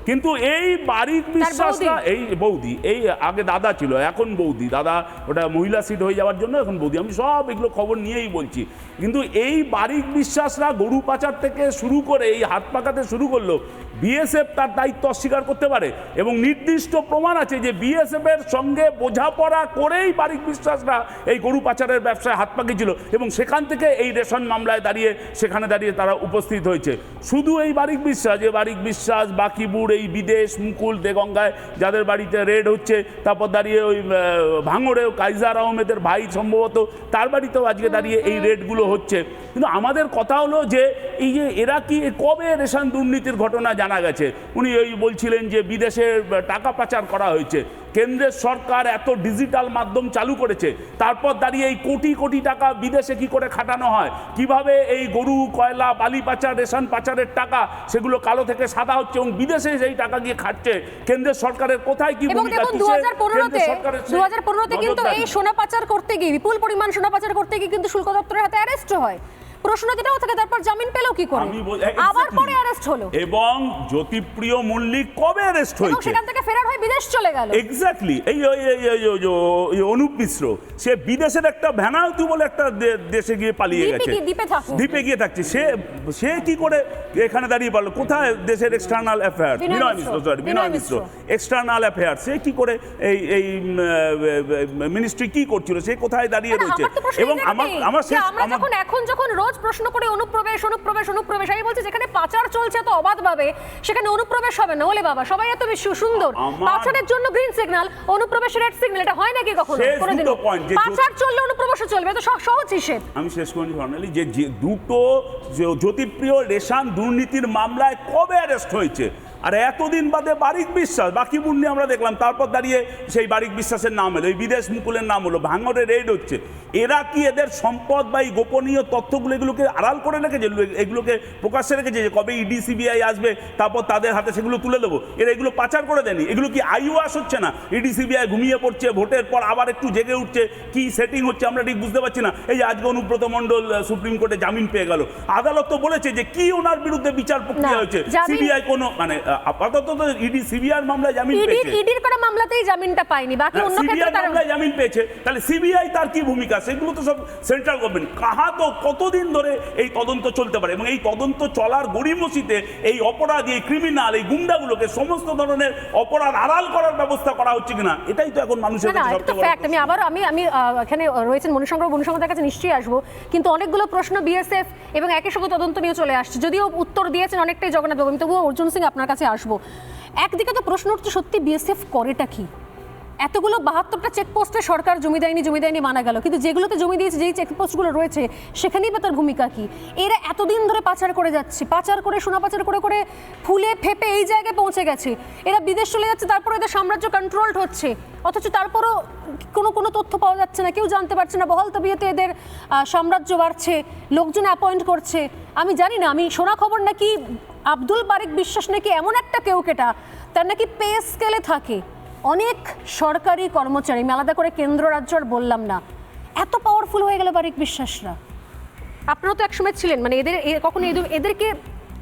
Speaker 7: কিন্তু এই বারিক বিশ্বাসরা, এই বৌদি, এই আগে দাদা ছিল এখন বৌদি, দাদা ওটা মহিলা সিট হয়ে যাওয়ার জন্য এখন বৌদি, আমি সব এগুলো খবর নিয়েই বলছি। কিন্তু এই বারিক বিশ্বাসরা গরু পাচার থেকে শুরু করে এই হাত পাকাতে শুরু করলো। বিএসএফ তার দায়িত্ব অস্বীকার করতে পারে এবং নির্দিষ্ট প্রমাণ আছে যে বিএসএফ এর সঙ্গে বোঝাপড়া করেই বারিক বিশ্বাসরা এই গরু পাচারের ব্যবসায় হাত পাকিয়েছিল এবং সেখান থেকে এই রেশন মামলায় সেখানে দাঁড়িয়ে তারা উপস্থিত হয়েছে। শুধু এই বারিক বিশ্বাস, যে বারিক বিশ্বাস, বাকিবুর, এই বিদেশ, মুকুল, দেগঙ্গায় যাদের বাড়িতে রেড হচ্ছে, তারপর দাঁড়িয়ে ওই ভাঙড়েও কাইজার আহমেদের ভাই সম্ভবত তার বাড়িতেও আজকে দাঁড়িয়ে এই রেডগুলো হচ্ছে। কিন্তু আমাদের কথা হলো যে এই যে এরা কি কবে রেশন দুর্নীতির ঘটনা জানা গেছে? উনি ওই বলছিলেন যে বিদেশে টাকা পাচার করা হয়েছে, কেন্দ্রের সরকার এত ডিজিটাল মাধ্যম চালু করেছে, তারপর দাঁড়িয়ে এই কোটি কোটি টাকা বিদেশে কি করে খাটানো হয়, কিভাবে এই গরু, কয়লা, বালি পাচার, রেশন পাচারের টাকা সেগুলো কালো থেকে সাদা হচ্ছে এবং বিদেশে সেই টাকা গিয়ে খাচ্ছে, কেন্দ্রের সরকারের কোথায় কি
Speaker 1: এবং
Speaker 7: ভূমিকা?
Speaker 1: দেখুন 2015-তে কিন্তু এই সোনা পাচার করতে গিয়ে, বিপুল পরিমাণ সোনা পাচার করতে গিয়ে কিন্তু শুল্ক দপ্তরের হাতে অ্যারেস্ট হয়। প্রশ্ন যেটাও থাকে তারপর জামিন পেল কি করে, আবার পরে অ্যারেস্ট হলো।
Speaker 7: এবং জ্যোতিপ্রিয় মল্লিক কবে অ্যারেস্ট হয়েছে?
Speaker 1: সেখান থেকে ফেরার হয়ে বিদেশ চলে গেল।
Speaker 7: এক্স্যাক্টলি। এই অনুপ মিশ্র সে বিদেশের একটা ভ্যানাউতু বলে একটা দেশে গিয়ে পালিয়ে গেছে, দ্বীপে গিয়ে থাকছে। সে কি করে এখানে দাঁড়িয়ে পারলো? কোথায় দেশের এক্সটার্নাল অ্যাফেয়ার্স, বিনয় মিশ্র এক্সটার্নাল অ্যাফেয়ার্স, সে কি করে এই মিনিস্ট্রি কি করছিল, সে কোথায় দাঁড়িয়ে রয়েছে? এবং আমার
Speaker 1: এখন যখন রোজ প্রশ্ন করে অনুপ্রবেশ, আমি বলছি যেখানে পাচার চলছে তো অবাধভাবে, সেখানে অনুপ্রবেশ হবে না? ওলে বাবা, সবাই এত বেশি সুন্দর, পাচারের জন্য গ্রিন সিগন্যাল, অনুপ্রবেশের রেড সিগন্যাল, এটা হয় নাকি কখনো? কোনোদিনও পাচার চললে অনুপ্রবেশও চলবে, তো সহজ হিসেব।
Speaker 7: আমি শেষ করি স্বর্ণালী, যে দুটো জ্যোতিপ্রিয় রেশন দুর্নীতির মামলায় কবে অ্যারেস্ট হয়েছে? আর এতদিন বাদে বারিক বিশ্বাস, বাকিবুর নিয়ে আমরা দেখলাম, তারপর দাঁড়িয়ে সেই বারিক বিশ্বাসের নাম এলো, এই বিদেশ মুকুলের নাম হলো, ভাঙড়ে রেড হচ্ছে। এরা কি এদের সম্পদ বা এই গোপনীয় তথ্যগুলো এগুলোকে আড়াল করে রেখেছে, এগুলোকে প্রকাশ্যে রেখেছে যে কবে ইডি সিবিআই আসবে তারপর তাদের হাতে সেগুলো তুলে দেবো? এরা এগুলো পাচার করে দেয়নি? এগুলো কি আইওয়াস হচ্ছে না? ইডি সিবিআই ঘুমিয়ে পড়ছে, ভোটের পর আবার একটু জেগে উঠছে, কি সেটিং হচ্ছে আমরা ঠিক বুঝতে পারছি না। এই যে আজকে অনুব্রত মণ্ডল সুপ্রিম কোর্টে জামিন পেয়ে গেল, আদালত তো বলেছে যে কি ওনার বিরুদ্ধে বিচার প্রক্রিয়া হয়েছে, সিবিআই কোনো মানে আপাতত তো ইডি সিবিআই মামলায় জামিন পেয়েছে,
Speaker 1: ইডির করা মামলাতেই জামিনটা পায়নি, বাকি অন্য ক্ষেত্রে
Speaker 7: সিবিআই
Speaker 1: তারা
Speaker 7: মামলায় জামিন পেয়েছে। তাহলে সিবিআই তার কি ভূমিকা? সেগুলো তো সব সেন্ট্রাল গভর্নমেন্ট। কাহা তো কতদিন ধরে এই তদন্ত চলতে পারে, এবং এই তদন্ত চলার গড়িমসিতে এই অপরাধী, এই ক্রিমিনাল, এই গুন্ডাগুলোকে সমস্ত ধরনের অপরাধ আড়াল করার ব্যবস্থা করা হচ্ছে কিনা, এটাই তো এখন মানুষের
Speaker 1: না,
Speaker 7: কাছে
Speaker 1: এটা তো
Speaker 7: সবচেয়ে বড়
Speaker 1: ফ্যাক্ট। আমি
Speaker 7: প্রশ্ন।
Speaker 1: আবার আমি এখানে রয়েছেন মনুসংগ্রহের কাছে নিশ্চয়ই আসবো, কিন্তু অনেকগুলো প্রশ্ন বিএসএফ এবং একই সঙ্গে তদন্ত নিয়ে চলে আসছে, যদিও উত্তর দিয়েছেন অনেকটাই জগন্নাথ বাবু। আমি তবুও অর্জুন সিং আপনার কাছে আসবো। একদিকে তো প্রশ্ন উঠছে, সত্যি বিএসএফ করেটা কি? এতগুলো 72টা চেকপোস্টে সরকার জমি দেয়নি মানা গেল, কিন্তু যেগুলোতে জমি দিয়েছে, যেই চেকপোস্টগুলো রয়েছে, সেখানেই বা তার ভূমিকা কি? এরা এতদিন ধরে পাচার করে যাচ্ছে, পাচার করে সোনা পাচার করে করে ফুলে ফেপে এই জায়গায় পৌঁছে গেছে। এরা বিদেশ চলে যাচ্ছে, তারপরে এদের সাম্রাজ্য কন্ট্রোলড হচ্ছে, অথচ তারপরও কোনো তথ্য পাওয়া যাচ্ছে না, কেউ জানতে পারছে না। বহাল তবিয়তে এদের সাম্রাজ্য বাড়ছে, লোকজন অ্যাপয়েন্ট করছে। আমি জানি না, আমি শোনা খবর নাকি আব্দুল বারিক বিশ্বাস নাকি এমন একটা কেউ কেটা, তার নাকি পে স্কেলে থাকে অনেক সরকারি কর্মচারী, আমি আলাদা করে কেন্দ্র রাজ্য আর বললাম না। এত পাওয়ারফুল হয়ে গেল বারিক বিশ্বাসরা। আপনারা তো একসময় ছিলেন, মানে কখনো এদেরকে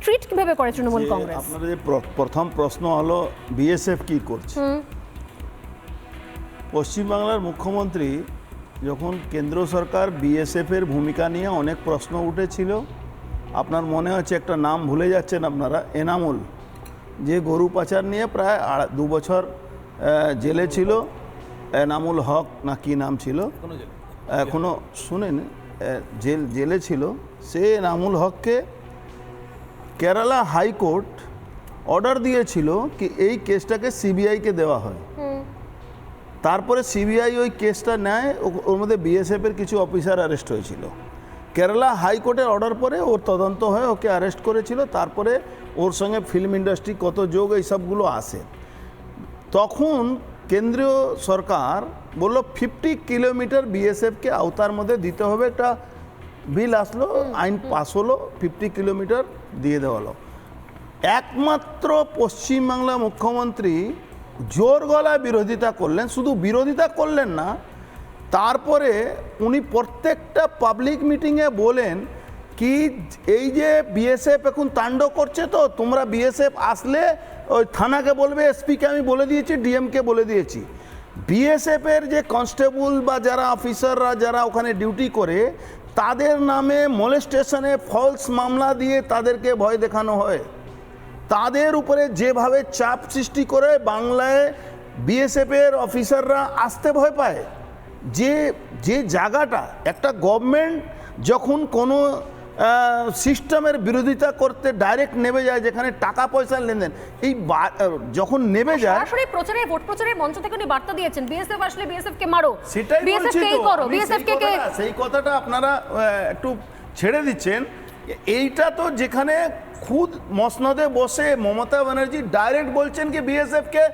Speaker 1: ট্রিট কিভাবে করে তৃণমূল কংগ্রেস?
Speaker 8: আপনার যে প্রথম প্রশ্ন হলো বিএসএফ কি করছে। পশ্চিমবাংলার মুখ্যমন্ত্রী যখন কেন্দ্র সরকার বিএসএফ এর ভূমিকা নিয়ে অনেক প্রশ্ন উঠেছিল, আপনার মনে হচ্ছে একটা নাম ভুলে যাচ্ছেন আপনারা, এনামুল, যে গরু পাচার নিয়ে প্রায় 2 বছর জেলে ছিল, এনামুল হক না কি নাম ছিল, এখনো শুনেন, জেলে ছিল। সে এনামুল হককে কেরালা হাইকোর্ট অর্ডার দিয়েছিল কি এই কেসটাকে সিবিআইকে দেওয়া হয়। তারপরে সিবিআই ওই কেসটা নেয়, ওর মধ্যে বিএসএফের কিছু অফিসার অ্যারেস্ট হয়েছিল। কেরালা হাইকোর্টের অর্ডার পরে ওর তদন্ত হয়ে ওকে অ্যারেস্ট করেছিল। তারপরে ওর সঙ্গে ফিল্ম ইন্ডাস্ট্রি কত যোগ, এই সবগুলো আসে। তখন কেন্দ্রীয় সরকার বলল 50 কিলোমিটার বিএসএফকে আওতার মধ্যে দিতে হবে, একটা বিল আসলো, আইন পাস হলো, 50 কিলোমিটার দিয়ে দেওয়া হলো। একমাত্র পশ্চিমবাংলা মুখ্যমন্ত্রী জোর গলায় বিরোধিতা করলেন, শুধু বিরোধিতা করলেন না, তারপরে উনি প্রত্যেকটা পাবলিক মিটিংয়ে বলেন কি এই যে বিএসএফ এখন তাণ্ডব করছে, তো তোমরা বিএসএফ আসলে ওই থানাকে বলবে, এসপিকে আমি বলে দিয়েছি, ডিএমকে বলে দিয়েছি। বিএসএফের যে কনস্টেবল বা যারা অফিসাররা যারা ওখানে ডিউটি করে, তাদের নামে মলেস্টেশনে ফলস মামলা দিয়ে তাদেরকে ভয় দেখানো হয়। তাদের উপরে যেভাবে চাপ সৃষ্টি করে বাংলায় বিএসএফের অফিসাররা আসতে ভয় পায়। যে জায়গাটা একটা গভর্নমেন্ট যখন কোনো সিস্টেমের বিরোধিতা করতে ডাইরেক্ট নেমে যায়, যেখানে টাকা পয়সা লেনদেন, এই যখন নেমে যায়,
Speaker 1: সরাসরি প্রচারে ভোট প্রচারের মঞ্চ থেকে উনি বার্তা দিয়েছেন, বিএসএফ আসলে বিএসএফ কে মারো,
Speaker 8: সেটাই
Speaker 1: বিএসএফ
Speaker 8: বলছি
Speaker 1: কেই
Speaker 8: তো,
Speaker 1: করো,
Speaker 8: আমি
Speaker 1: বিএসএফ কে
Speaker 8: সেই কথাটা আপনারা একটু ছেড়ে দিচ্ছেন। এইটা তো যেখানে খুদ মসনদে বসে মমতা ব্যানার্জি ডাইরেক্ট বলছেন কি বিএসএফ কে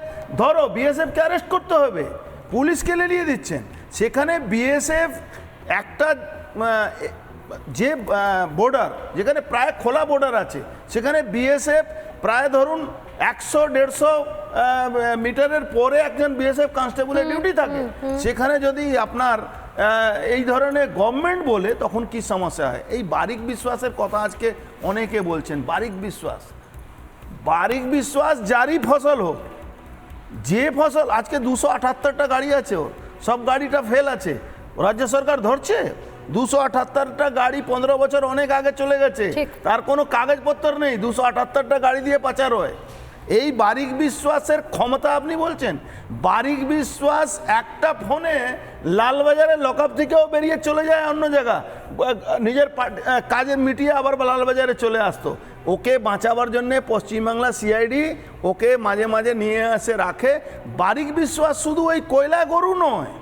Speaker 8: ধরো, বিএসএফ কে অ্যারেস্ট করতে হবে, পুলিশকে লেলিয়ে দিচ্ছেন। সেখানে বিএসএফ একটা যে বর্ডার, যেখানে প্রায় খোলা বর্ডার আছে, সেখানে বিএসএফ প্রায় ধরুন 100-150 মিটারের পরে একজন বিএসএফ কনস্টেবলের ডিউটি থাকে। সেখানে যদি আপনার এই ধরনের গভর্নমেন্ট বলে, তখন কি সমস্যা হয়? এই বারিক বিশ্বাসের কথা আজকে অনেকে বলছেন, বারিক বিশ্বাস জারি ফসল হোক, যে ফসল আজকে 278টা গাড়ি আছে, ওর সব গাড়িটা ফেল আছে, রাজ্য সরকার ধরছে। 278টা গাড়ি 15 বছর অনেক আগে চলে গেছে, তার কোনো কাগজপত্র নেই, 278টা গাড়ি দিয়ে পাচার হয়। এই বারিক বিশ্বাসের ক্ষমতা আপনি বলছেন? বারিক বিশ্বাস একটা ফোনে লালবাজারের লকআপ থেকেও বেরিয়ে চলে যায় অন্য জায়গা, নিজের কাজের মিটিয়ে আবার লালবাজারে চলে আসতো। ওকে বাঁচাবার জন্যে পশ্চিমবাংলা সিআইডি ওকে মাঝে মাঝে নিয়ে আসে রাখে। বারিক বিশ্বাস শুধু ওই কয়লা গরু নয়,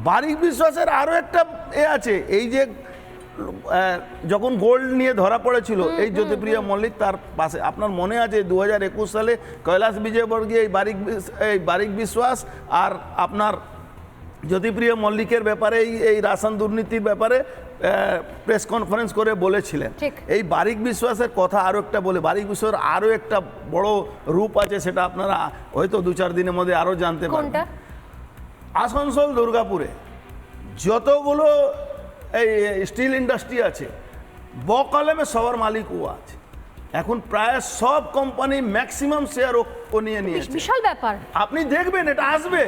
Speaker 8: বারিক বিশ্বাসের আরও একটা আছে। এই যে যখন গোল্ড নিয়ে ধরা পড়েছিল এই জ্যোতিপ্রিয়া মল্লিক, তার পাশে আপনার মনে আছে 2021 সালে কৈলাস বিজয়বর্গীয় এই বারিক বিশ্বাস আর আপনার জ্যোতিপ্রিয়া মল্লিকের ব্যাপারে এই রাশন দুর্নীতির ব্যাপারে প্রেস কনফারেন্স করে বলেছিলেন। এই বারিক বিশ্বাসের কথা আরও একটা বলে, বারিক বিশ্বাসের আরও একটা বড় রূপ আছে, সেটা আপনারা হয়তো 2-4 দিনের মধ্যে আরও জানতে পারবেন। আসানসোল দুর্গাপুরে যতগুলো এই স্টিল ইন্ডাস্ট্রি আছে, বকলমে সবার মালিক ও আছে। এখন প্রায় সব কোম্পানি ম্যাক্সিমাম শেয়ার ও নিয়ে নিয়েছে।
Speaker 1: বিশাল ব্যাপার।
Speaker 8: আপনি দেখবেন এটা আসবে।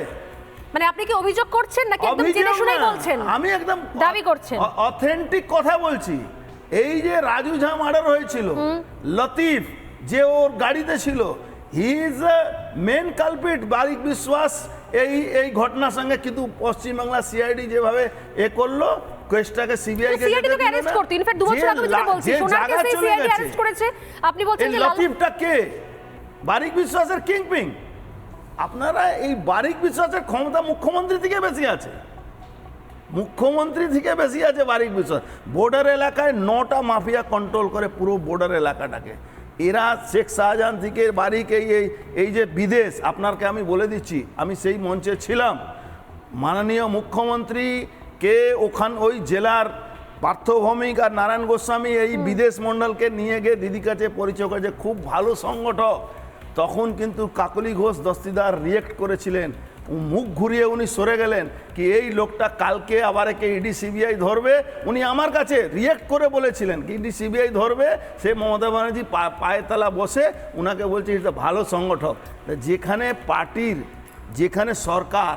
Speaker 1: মানে আপনি কি অভিযোগ করছেন নাকি একদম
Speaker 8: অভিযোগ
Speaker 1: জেনে শুনেই
Speaker 8: না,
Speaker 1: বলছেন?
Speaker 8: আমি একদম
Speaker 1: দাবি করছেন।
Speaker 8: অথেন্টিক কথা বলছি। এই যে রাজু ঝা মার্ডার হয়েছিল, লতিফ যে ওর গাড়িতে ছিল, হি ইজ মেন কালপিট। বারিক বিশ্বাস এই ঘটনার সঙ্গে কিন্তু পশ্চিমবাংলা সিআইডি যেভাবে করলো, কেসটাকে সিবিআই কে
Speaker 1: সিআইডি তো অ্যারেস্ট করতে, ইনফ্যাক্ট 2 বছর আগে যেটা বলছি সোনার কেসে সিআইডি অ্যারেস্ট করেছে। আপনি বলছেন যে
Speaker 8: লতিফটা কে? বারিক বিশ্বাসের কিংপিং। আপনারা এই বারিক বিশ্বাসের ক্ষমতা মুখ্যমন্ত্রী থেকে বেশি আছে, মুখ্যমন্ত্রী থেকে বেশি আছে বারিক বিশ্বাস। বর্ডার এলাকায় 9টা মাফিয়া কন্ট্রোল করে পুরো বর্ডার এলাকাটাকে। এরা শেখ শাহজাহান থেকে বারিক এই যে বিদেশ, আপনাকে আমি বলে দিচ্ছি, আমি সেই মঞ্চে ছিলাম। মাননীয় মুখ্যমন্ত্রী কে ওই জেলার পার্থ ভৌমিক আর নারায়ণ গোস্বামী এই বিদেশ মণ্ডলকে নিয়ে গিয়ে দিদির কাছে পরিচয় করেছে, খুব ভালো সংগঠক। তখন কিন্তু কাকলি ঘোষ দস্তিদার রিয়েক্ট করেছিলেন, মুখ ঘুরিয়ে উনি সরে গেলেন কি এই লোকটা কালকে আবার একে ইডি সিবিআই ধরবে। উনি আমার কাছে রিয়েক্ট করে বলেছিলেন কি ইডি সিবিআই ধরবে। সে মমতা ব্যানার্জি পায়ে তলা বসে উনাকে বলছে এটা ভালো সংগঠক। যেখানে পার্টির, যেখানে সরকার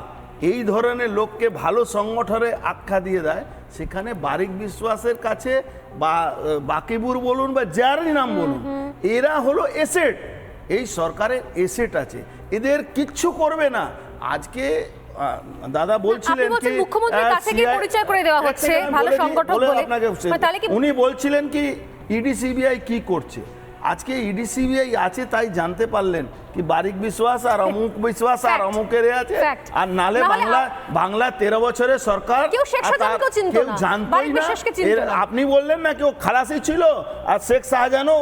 Speaker 8: এই ধরনের লোককে ভালো সংগঠনে আখ্যা দিয়ে দেয়, সেখানে বারিক বিশ্বাসের কাছে বা বাকিবুর বলুন বা যারই নাম বলুন, এরা হলো এসেট। এই সরকারের এসেট আছে, এদের কিচ্ছু করবে না। আজকে দাদা বলছিলেন কি
Speaker 1: মুখ্যমন্ত্রীর কাছে কি পরিচয় করে দেওয়া হচ্ছে ভালো সংগঠক বলে, তাহলে কি
Speaker 8: উনি বলছিলেন কি ইডি সিবিআই কি করছে। আজকে ইডি সিবিআই আছে তাই জানতে পারলেন কি বারিক বিশ্বাস আর অমুক বিশ্বাস আর অমুকের আছে। আর নালে বাংলা 13 বছরের সরকার কেউ জানতোই না। আপনি বললেন না কেউ খালাসি ছিল, আর শেখ শাহজাহানও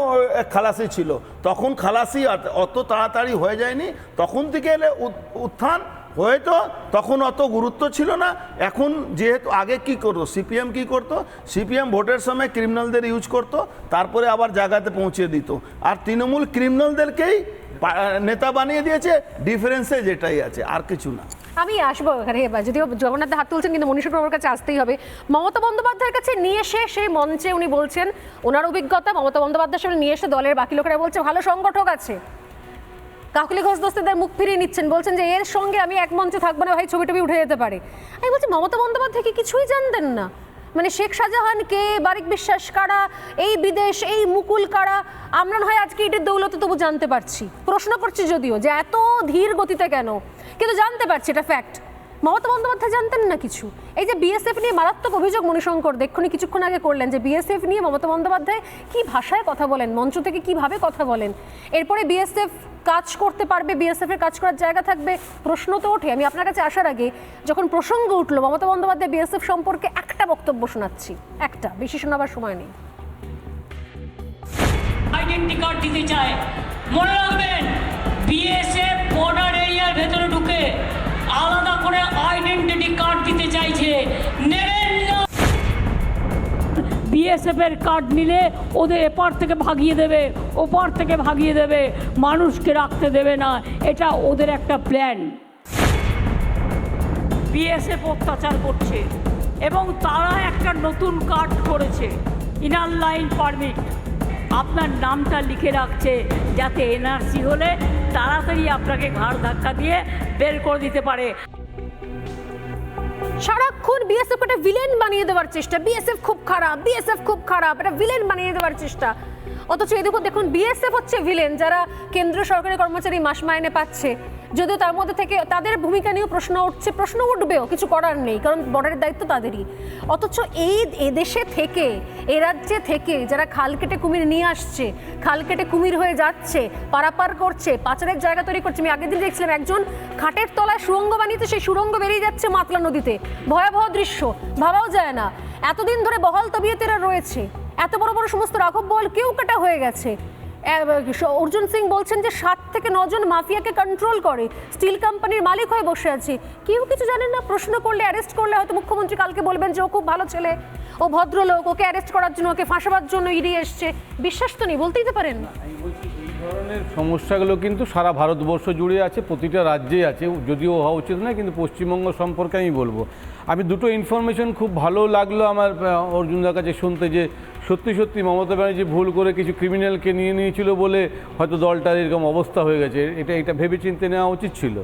Speaker 8: খালাসি ছিল। তখন খালাসি অত তাড়াতাড়ি হয়ে যায়নি, তখন থেকে এলে উত্থান হয়তো তখন অত গুরুত্ব ছিল না। এখন যেহেতু আগে কি করতো সিপিএম, কি করতো সিপিএম ভোটের সময় ক্রিমিনালদের ইউজ করতো, তারপরে আবার জায়গাতে পৌঁছে দিত। আর তৃণমূল ক্রিমিনালদেরকেই নেতা বানিয়ে দিয়েছে। ডিফারেন্সে যেটাই আছে, আর কিছু না।
Speaker 1: আমি আসবো এখানে, যদিও জগন্নাথ হাত তুলছেন কিন্তু মনীষা প্রভুর কাছে আসতেই হবে। মমতা বন্দ্যোপাধ্যায়ের কাছে নিয়ে এসে সেই মঞ্চে উনি বলছেন ওনার অভিজ্ঞতা, মমতা বন্দ্যোপাধ্যায়ের সামনে নিয়ে এসে দলের বাকি লোকেরা বলছে ভালো সংগঠক আছে। কাকলি ঘোষ দস্তিদার মুখ ফিরিয়ে নিচ্ছেন, বলছেন যে এর সঙ্গে আমি এক মঞ্চে থাকবো না ভাই, ছবি টবি উঠে যেতে পারে। আমি বলছি মমতা বন্দ্যোপাধ্যায় কি কিছুই জানতেন না? মানে শেখ শাহজাহান কে, বারিক বিশ্বাস কারা, এই বিদেশ, এই মুকুল কারা, আমরা হয় আজকে এটির দৌলতে তবু জানতে পারছি। প্রশ্ন করছি যদিও যে এত ধীর গতিতে কেন, কিন্তু জানতে পারছি, এটা ফ্যাক্ট। মমতা বন্দ্যোপাধ্যায় জানতেন না কিছু। এই যে বিএসএফ নিয়ে মারাত্মক অভিযোগ মণিশঙ্কর দেখুনি কিছুক্ষণ আগে করলেন, যে বিএসএফ নিয়ে মমতা বন্দ্যোপাধ্যায় কি ভাষায় কথা বলেন, মঞ্চ থেকে কিভাবে কথা বলেন। এরপরে বিএসএফ কাজ করতে পারবে, বিএসএফ এর কাজ করার জায়গা থাকবে, প্রশ্ন তো ওঠে। আমি আপনার কাছে আসার আগে যখন প্রসঙ্গ উঠলো মমতা বন্দ্যোপাধ্যায় বিএসএফ সম্পর্কে একটা বক্তব্য শোনাচ্ছি, একটা, বেশি শোনাবার সময় নেই।
Speaker 2: আইডেন্টি কার্ড দিতে চায়, মনে রাখবেন বিএসএফ বর্ডার এরিয়ার ভেতরে ঢুকে আলাদা করে আইডেন্টিটি কার্ড দিতে চাইছে, নেবেন না।
Speaker 3: বিএসএফ এর কার্ড নিলে ওদের এপার থেকে ভাগিয়ে দেবে, ওপার থেকে ভাগিয়ে দেবে, মানুষকে রাখতে দেবে না, এটা ওদের একটা প্ল্যান। বিএসএফ অত্যাচার করছে এবং তারা একটা নতুন কার্ড করেছে, ইনার লাইন পারমিট। আপনার নামটা লিখে রাখছে যাতে এনআরসি হলে তাড়াতাড়ি আপনাকে ঘাড় ধাক্কা দিয়ে বের করে দিতে পারে।
Speaker 1: সারাক্ষণ বিএসএফ একটা ভিলেন বানিয়ে দেওয়ার চেষ্টা, বিএসএফ খুব খারাপ, বিএসএফ খুব খারাপ, এটা ভিলেন বানিয়ে দেওয়ার চেষ্টা। অথচ এই দেখুন বিএসএফ হচ্ছে ভিলেন, যারা কেন্দ্রীয় সরকারি কর্মচারী মাস মাইনে পাচ্ছে, যদিও তার মধ্যে থেকে তাদের ভূমিকা নিয়েও প্রশ্ন উঠছে, প্রশ্ন উঠবেও, কিছু করার নেই, কারণ বর্ডারের দায়িত্ব তাদেরই। অথচ এদেশে থেকে, এ রাজ্যে থেকে যারা খাল কেটে কুমির নিয়ে আসছে, খাল কেটে কুমির হয়ে যাচ্ছে, পারাপার করছে, পাচারের জায়গা তৈরি করছে। আমি আগের দিন দেখছিলাম একজন খাটের তলায় সুড়ঙ্গ বানিয়েছে, সেই সুড়ঙ্গ বেরিয়ে যাচ্ছে মাতলা নদীতে, ভয়াবহ দৃশ্য, ভাবাও যায় না। এতদিন ধরে বহাল তবিয়তেরা রয়েছে, এত বড় বড় সমস্ত রাঘব বল কেউ কাটা হয়ে গেছে। অর্জুন সিং বলছেন যে 7 থেকে 9 জন মাফিয়াকে কন্ট্রোল করে, স্টিল কোম্পানির মালিক হয়ে বসে আছে, কেউ কিছু জানেন না। প্রশ্ন করলে, অ্যারেস্ট করলে হয়তো মুখ্যমন্ত্রী কালকে বলবেন যে ও খুব ভালো ছেলে, ও ভদ্রলোক, ওকে অ্যারেস্ট করার জন্য, ওকে ফাঁসাবার জন্য ইডি এসছে। বিশ্বাস তো নেই, বলতেই তো পারেন না।
Speaker 9: ধরনের সমস্যাগুলো কিন্তু সারা ভারতবর্ষ জুড়ে আছে, প্রতিটা রাজ্যে আছে, যদিও হওয়া উচিত নয়, কিন্তু পশ্চিমবঙ্গ সম্পর্কে আমি বলবো। আমি দুটো ইনফরমেশন খুব ভালো লাগলো আমার অর্জুনদার কাছে শুনতে, যে সত্যি সত্যি মমতা ব্যানার্জি ভুল করে কিছু ক্রিমিনালকে নিয়ে নিয়েছিল বলে হয়তো দলটার এরকম অবস্থা হয়ে গেছে, এটা ভেবেচিন্তে নেওয়া উচিত ছিল।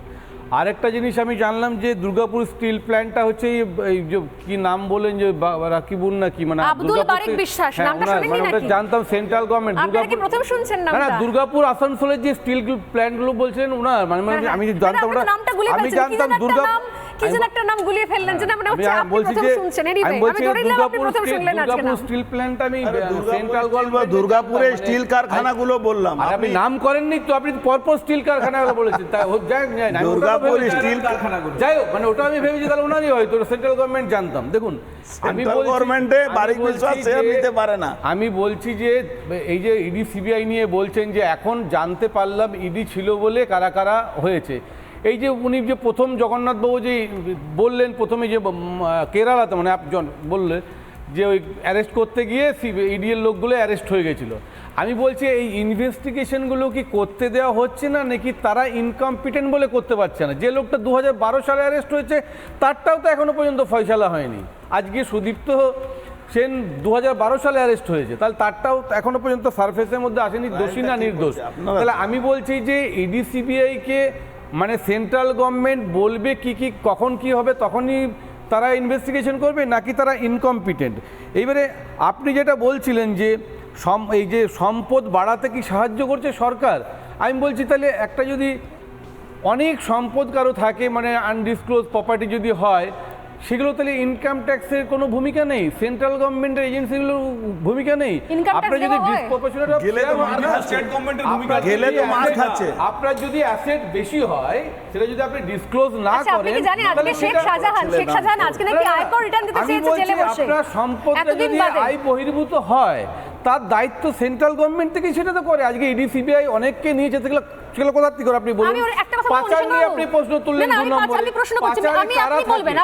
Speaker 9: আরেকটা জিনিস আমি জানলাম যে দুর্গাপুর স্টিল প্ল্যান্টটা হচ্ছে এই যে কি নাম বলেন যে রাকিবুন না কি, মানে
Speaker 1: আব্দুল বারিক বিশ্বাস, নামটা শুনেননি নাকি?
Speaker 9: জানতাম সেন্ট্রাল গভর্নমেন্ট
Speaker 1: আপনারা কি প্রথম শুনছেন নামটা?
Speaker 9: না, দুর্গাপুর আসানসোলের যে স্টিল প্ল্যান্টগুলো বলছেন ওনার, মানে আমি জানতাম ওটা, আমি জানতাম দুর্গাপুর
Speaker 1: কি যেন একটা নাম গুলিয়ে ফেললেন, যেটা মানে হচ্ছে আপনি প্রথম শুনছেন। এনিওয়ে আমি ধরে নিলাম আপনি প্রথম শুনলেন আজকে না।
Speaker 9: দুর্গাপুর স্টিল প্ল্যান্ট আমি সেন্ট্রাল গভর্নমেন্ট
Speaker 8: দুর্গাপুরে স্টিল কারখানাগুলো বললাম,
Speaker 9: আপনি নাম করেননি তো, আপনি পরপর স্টিল কারখানাগুলো বলেছেন। তাই
Speaker 8: দুর্গাপুর স্টিল
Speaker 9: কারখানাগুলো, যাই হোক, মানে ওটা আমি ভেবেছি তাহলে ওনারই হয়তো সেন্ট্রাল গভর্নমেন্ট জানতাম। দেখুন আমি
Speaker 8: গভর্নমেন্টে বারিক বিশ্বাস শেয়ার নিতে পারে না।
Speaker 9: আমি বলছি যে এই যে ইডি সিবিআই নিয়ে বলছেন যে এখন জানতে পারলাম ইডি ছিল বলে কারা কারা হয়েছে। এই যে উনি যে প্রথম জগন্নাথবাবু যে বললেন প্রথমে যে কেরালাতে মানে বললেন যে ওই অ্যারেস্ট করতে গিয়ে ইডিএর লোকগুলো অ্যারেস্ট হয়ে গেছিলো, আমি বলছি এই ইনভেস্টিগেশনগুলো কি করতে দেওয়া হচ্ছে না, নাকি তারা ইনকম্পিটেন্ট বলে করতে পারছে না? যে লোকটা 2012 সালে অ্যারেস্ট হয়েছে তারটাও তো এখনো পর্যন্ত ফয়সালা হয়নি। আজকে সুদীপ্ত সেন 2012 সালে অ্যারেস্ট হয়েছে, তাহলে তারটাও এখনো পর্যন্ত সারফেসের মধ্যে আসেনি দোষী না নির্দোষ। তাহলে আমি বলছি যে ইডি সিবিআইকে মানে সেন্ট্রাল গভর্নমেন্ট বলবে কি কি কখন কি হবে তখনই তারা ইনভেস্টিগেশন করবে, নাকি তারা ইনকম্পিটেন্ট? এইবারে আপনি যেটা বলছিলেন যে এই যে সম্পদ বাড়াতে কি সাহায্য করছে সরকার, আমি বলছি তাহলে একটা যদি অনেক সম্পদ কারো থাকে, মানে আনডিসক্লোজ প্রপার্টি যদি হয়, সেগুলো তাহলে ইনকাম ট্যাক্সের কোনো ভূমিকা নেই, সেন্ট্রাল গভর্নমেন্টের এজেন্সিগুলোর ভূমিকা নেই। আপনার যদি ডিসপ্রপোর্শনেট আপনার যদি অ্যাসেট বেশি হয় সেটা যদি আপনি ডিসক্লোজ না করেন,
Speaker 1: তাহলে শেখ শাহজাহান আজকে নাকি আয়কর রিটার্ন দিতে চেয়েছে জেলে বসে।
Speaker 9: আপনার সম্পদটা যদি আয় বহির্ভূত হয় তার দায়িত্ব সেন্ট্রাল গভর্নমেন্ট থেকে সেটা তো করে। আজকে ইডি সিবিআই অনেককে নিয়েছে, সেগুলো কোথা থেকে করে আপনি বলুন? পাচার নিয়ে আপনি প্রশ্ন তুললেন,
Speaker 1: আমি প্রশ্ন করছি,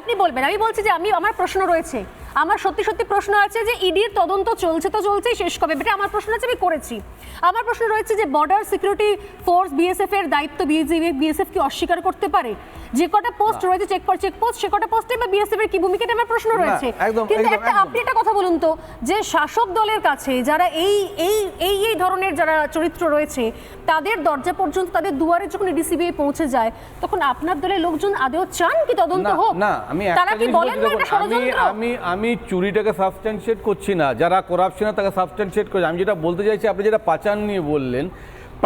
Speaker 1: আপনি বলবেন। আমি বলছি যে আমার প্রশ্ন রয়েছে, আমার সত্যি সত্যি প্রশ্ন আছে যে ইডির তদন্ত চলছে তো চলছেই, শেষ কবে এটা আমার প্রশ্ন আছে, আমি করেছি। আমার প্রশ্ন রয়েছে যে বর্ডার সিকিউরিটি ফোর্স বিএসএফ এর দায়িত্ব বিএসএফ কি অস্বীকার করতে পারে? যে কটা পোস্ট রয়েছে চেকপোস্ট, সে কটা পোস্টে বা বিএসএফ এর কি ভূমিকা, এটা আমার প্রশ্ন রয়েছে। কিন্তু আপনি একটা কথা বলুন তো, যে শাসক দলের কাছে যারা এই ধরনের যারা চরিত্র রয়েছে তাদের দরজা পর্যন্ত, তাদের দুয়ারে যখন ইডি সিবিআই পৌঁছে যায়, তখন আপনার দলের লোকজন আদৌ চান কি তদন্ত হোক?
Speaker 9: না, আমি
Speaker 1: তারা কি বলেন না এটা ষড়যন্ত্র?
Speaker 9: আমি চুরিটাকে সাবস্ট্যান্সিয়েট করছি না, যারা করাপশনে তাকে সাবস্ট্যান্সিয়েট করছে। আমি যেটা বলতে চাইছি, আপনি যেটা পাচার নিয়ে বললেন,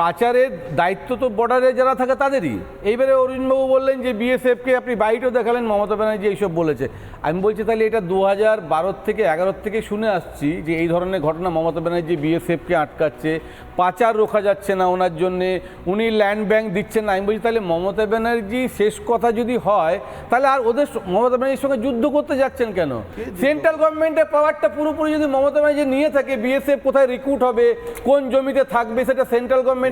Speaker 9: পাচারের দায়িত্ব তো বর্ডারে যারা থাকে তাদেরই। এইবারে অরুণবাবু বললেন যে বিএসএফকে আপনি বাইরেও দেখালেন, মমতা ব্যানার্জি এইসব বলেছে। আমি বলছি তাহলে এটা 2012 থেকে 2011 থেকে শুনে আসছি যে এই ধরনের ঘটনা, মমতা ব্যানার্জি বিএসএফকে আটকাচ্ছে, পাচার রোখা যাচ্ছে না ওনার জন্যে, উনি ল্যান্ড ব্যাংক দিচ্ছেন না। আমি বলছি তাহলে মমতা ব্যানার্জি শেষ কথা যদি হয়, তাহলে আর ওদের মমতা ব্যানার্জির সঙ্গে যুদ্ধ করতে যাচ্ছেন কেন? সেন্ট্রাল গভর্নমেন্টের পাওয়ারটা পুরোপুরি যদি মমতা ব্যানার্জি নিয়ে থাকে, বিএসএফ কোথায় রিক্রুট হবে, কোন জমিতে থাকবে, সেটা সেন্ট্রাল গভর্নমেন্ট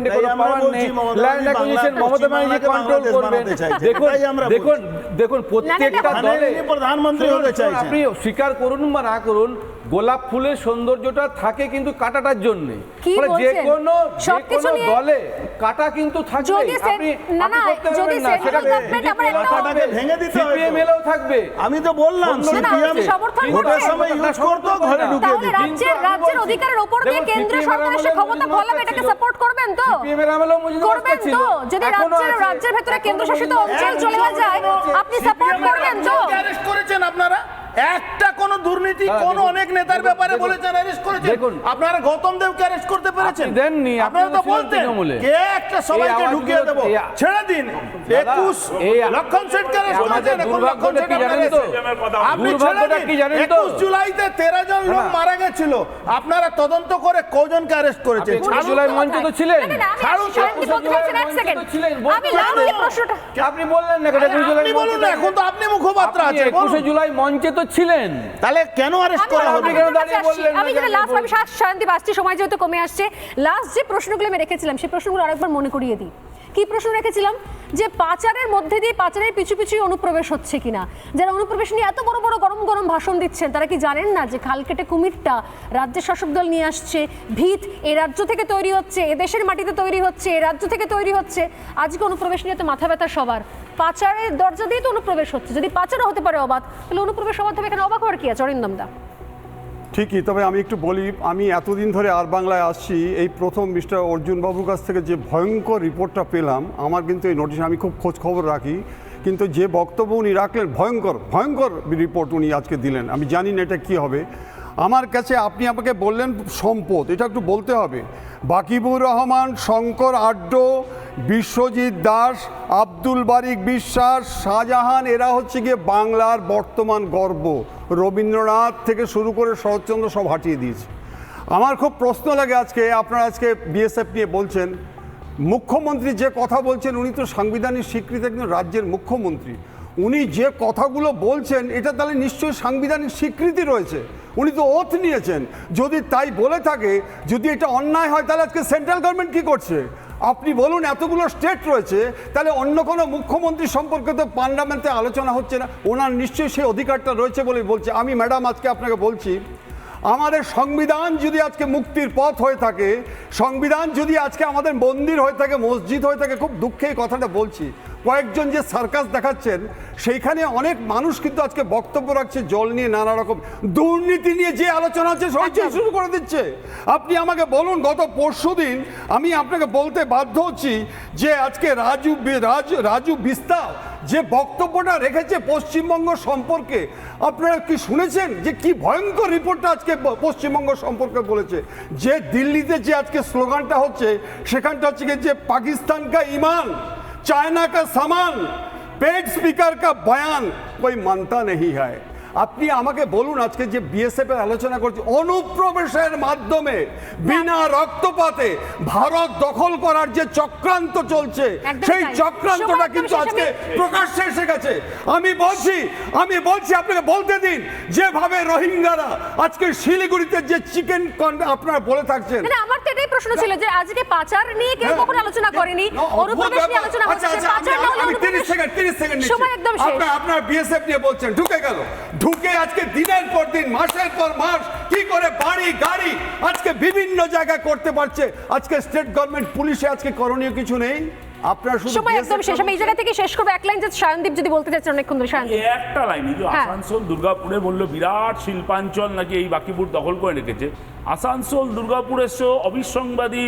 Speaker 9: দেখুন প্রত্যেকটা দলে
Speaker 8: প্রধানমন্ত্রী হতে চাইছেন,
Speaker 9: আপনি স্বীকার করুন বা না করুন, গোলাপ ফুলের সৌন্দর্যটা থাকে কিন্তু কাঁটাটার জন্য। যে কোনো দলে কাঁটা কিন্তু থাকবে, থাকবে।
Speaker 8: আমি তো বললাম সিপিএম ভোটের সময় ইউজ করতো, ঘরে ঢুকিয়ে দিত।
Speaker 1: রাজ্যের অধিকারের উপর দিয়ে কেন্দ্রীয় সরকারের সে ক্ষমতা ফলাবে, এটাকে সাপোর্ট করবেন তো? করবেন তো? যদি রাজ্যের ভেতরে কেন্দ্রশাসিত অঞ্চল চলে যায়, আপনি সাপোর্ট করবেন তো?
Speaker 8: অ্যারেস্ট করেছেন আপনারা, একটা কোন দুর্নীতি কোন অনেক নেতার ব্যাপারে বলেছেন অ্যারেস্ট করেছেন, আপনারা গৌতম দেবকে অ্যারেস্ট করতে পেরেছেন?
Speaker 9: দেননি,
Speaker 8: আপনারা তো বলতেন কে একটা সবাইকে ঢুকিয়ে দেব, ছেড়ে দিন। 21 লক্ষণ সেটকে অ্যারেস্ট করেছেন, এখন লক্ষণ সেট আপনি ছেড়ে দিন। 21 জুলাইতে 13 জন লোক মারা গেছিল, আপনারা তদন্ত করে কজনকে অ্যারেস্ট করেছেন?
Speaker 9: 21 জুলাই মঞ্চে তো ছিলেন, আপনি বললেন না,
Speaker 8: আপনি বলুন না, এখন তো আপনি মুখপাত্র আছেন।
Speaker 9: 21 জুলাই মঞ্চে তো ছিলেন,
Speaker 8: তাহলে কেন অ্যারেস্ট করা হলো?
Speaker 1: আমি শান্তি বাঁচছি, সময় যেহেতু কমে আসছে, লাস্ট যে প্রশ্নগুলো আমি রেখেছিলাম সেই প্রশ্নগুলো আরেকবার মনে করিয়ে দিই। কি প্রশ্ন রেখেছিলাম যে পাচারের মধ্যে দিয়ে পাচারের পিছু পিছু অনুপ্রবেশ হচ্ছে কিনা। যারা অনুপ্রবেশ নিয়ে এত বড় বড় গরম গরম ভাষণ দিচ্ছেন তারা কি জানেন না যে খালকেটে কুমিরটা রাজ্যের শাসক দল নিয়ে আসছে, ভিত এ রাজ্য থেকে তৈরি হচ্ছে, এ দেশের মাটিতে তৈরি হচ্ছে, এ রাজ্য থেকে তৈরি হচ্ছে। আজকে অনুপ্রবেশ নিয়ে তো মাথা ব্যথা সবার। পাচারের দরজা দিয়ে তো অনুপ্রবেশ হচ্ছে, যদি পাচারও হতে পারে অবাধ, তাহলে অনুপ্রবেশ অবাধ হবে, এখানে অবাক হওয়ার কি আছে? অরিন্দম দা।
Speaker 10: ঠিকই, তবে আমি একটু বলি, আমি এতদিন ধরে আর বাংলায় আসছি, এই প্রথম মিস্টার অর্জুন বাবুর কাছ থেকে যে ভয়ঙ্কর রিপোর্টটা পেলাম, আমার কিন্তু এই নোটিশ, আমি খুব খোঁজ খবর রাখি, কিন্তু যে বক্তব্য উনি রাখলেন, ভয়ঙ্কর ভয়ঙ্কর রিপোর্ট উনি আজকে দিলেন। আমি জানি না এটা কী হবে। আমার কাছে আপনি আমাকে বললেন সম্পদ, এটা একটু বলতে হবে। বাকিবুর রহমান, শঙ্কর আড্ড, বিশ্বজিৎ দাস, আব্দুল বারিক বিশ্বাস, শাহজাহান, এরা হচ্ছে গিয়ে বাংলার বর্তমান গর্ব। রবীন্দ্রনাথ থেকে শুরু করে শরৎচন্দ্র সব হাঁটিয়ে দিয়েছে। আমার খুব প্রশ্ন লাগে আজকে, আপনারা আজকে বিএসএফ নিয়ে বলছেন, মুখ্যমন্ত্রী যে কথা বলছেন, উনি তো সাংবিধানিক স্বীকৃত একজন রাজ্যের মুখ্যমন্ত্রী, উনি যে কথাগুলো বলছেন এটা তাহলে নিশ্চয়ই সাংবিধানিক স্বীকৃতি রয়েছে, উনি তো ওথ নিয়েছেন। যদি তাই বলে থাকে, যদি এটা অন্যায় হয়, তাহলে আজকে সেন্ট্রাল গভর্নমেন্ট কী করছে? আপনি বলুন, এতগুলো স্টেট রয়েছে, তাহলে অন্য কোনো মুখ্যমন্ত্রী সম্পর্কে তো পার্লামেন্টে আলোচনা হচ্ছে না, ওনার নিশ্চয়ই সেই অধিকারটা রয়েছে বলেই বলছে। আমি ম্যাডাম আজকে আপনাকে বলছি, আমাদের সংবিধান যদি আজকে মুক্তির পথ হয়ে থাকে, সংবিধান যদি আজকে আমাদের মন্দির হয়ে থাকে, মসজিদ হয়ে থাকে, খুব দুঃখে এই কথাটা বলছি, কয়েকজন যে সার্কাস দেখাচ্ছেন সেইখানে অনেক মানুষ কিন্তু আজকে বক্তব্য রাখছে জল নিয়ে, নানা রকম দুর্নীতি নিয়ে যে আলোচনা হচ্ছে সবাই শুরু করে দিচ্ছে। আপনি আমাকে বলুন, গত পরশুদিন আমি আপনাকে বলতে বাধ্য হচ্ছি যে আজকে রাজু বিস্তা যে বক্তব্যটা রেখেছে পশ্চিমবঙ্গ সম্পর্কে, আপনারা কি শুনেছেন যে কি ভয়ঙ্কর রিপোর্টটা আজকে পশ্চিমবঙ্গ সম্পর্কে বলেছে? যে দিল্লিতে যে আজকে স্লোগানটা হচ্ছে, সেখানটা হচ্ছে যে পাকিস্তান কা ইমান, चाइना का सामान, पेड स्पीकर का बयान कोई मानता नहीं है। আপনি আমাকে বলুন, আজকে যে বিএসএফ এর আলোচনা করছে, অনুপ্রবেশের মাধ্যমে বিনা রক্তপাতে ভারত দখল করার যে চক্রান্ত চলছে, সেই চক্রান্তটা কিন্তু আজকে প্রকাশ্যে এসে গেছে। আমি বলছি আপনাকে বলতে দিন, যেভাবে রোহিঙ্গারা আজকে শিলিগুড়িতে যে চিকেন আপনারা বলে থাকছেন।
Speaker 1: আমার তো এটাই প্রশ্ন ছিল যে আজকে পাচার নিয়ে কেউ কখনো আলোচনা করেনি, অনুপ্রবেশ নিয়ে আলোচনা হচ্ছে। পাচার না হলে
Speaker 10: 30 সেকেন্ড সময় একদম শেষ। আপনারা বিএসএফ নিয়ে বলছেন, ঢুকে আজকে দিনের পর দিন, মাসের পর মাস কি করে বাড়ি গাড়ি আজকে বিভিন্ন জায়গায় করতে পারছে। আজকে স্টেট গভর্নমেন্ট পুলিশে আজকে করণীয় কিছু নেই। আপনার শুধু
Speaker 1: সময় একদম শেষ। আমি এই জায়গা থেকে শেষ করব, এক লাইন যে সায়নদীপ যদি বলতে চাচ্ছেন অনেকক্ষণ ধরে। সায়নদীপ,
Speaker 7: একটা লাইনই যে আসানসোল দুর্গাপুরে বললো বিরাট শিল্পাঞ্চল নাকি এই বাকিপুর দখল করে রেখেছে। আসানসোল দুর্গাপুরের অবিসংবাদী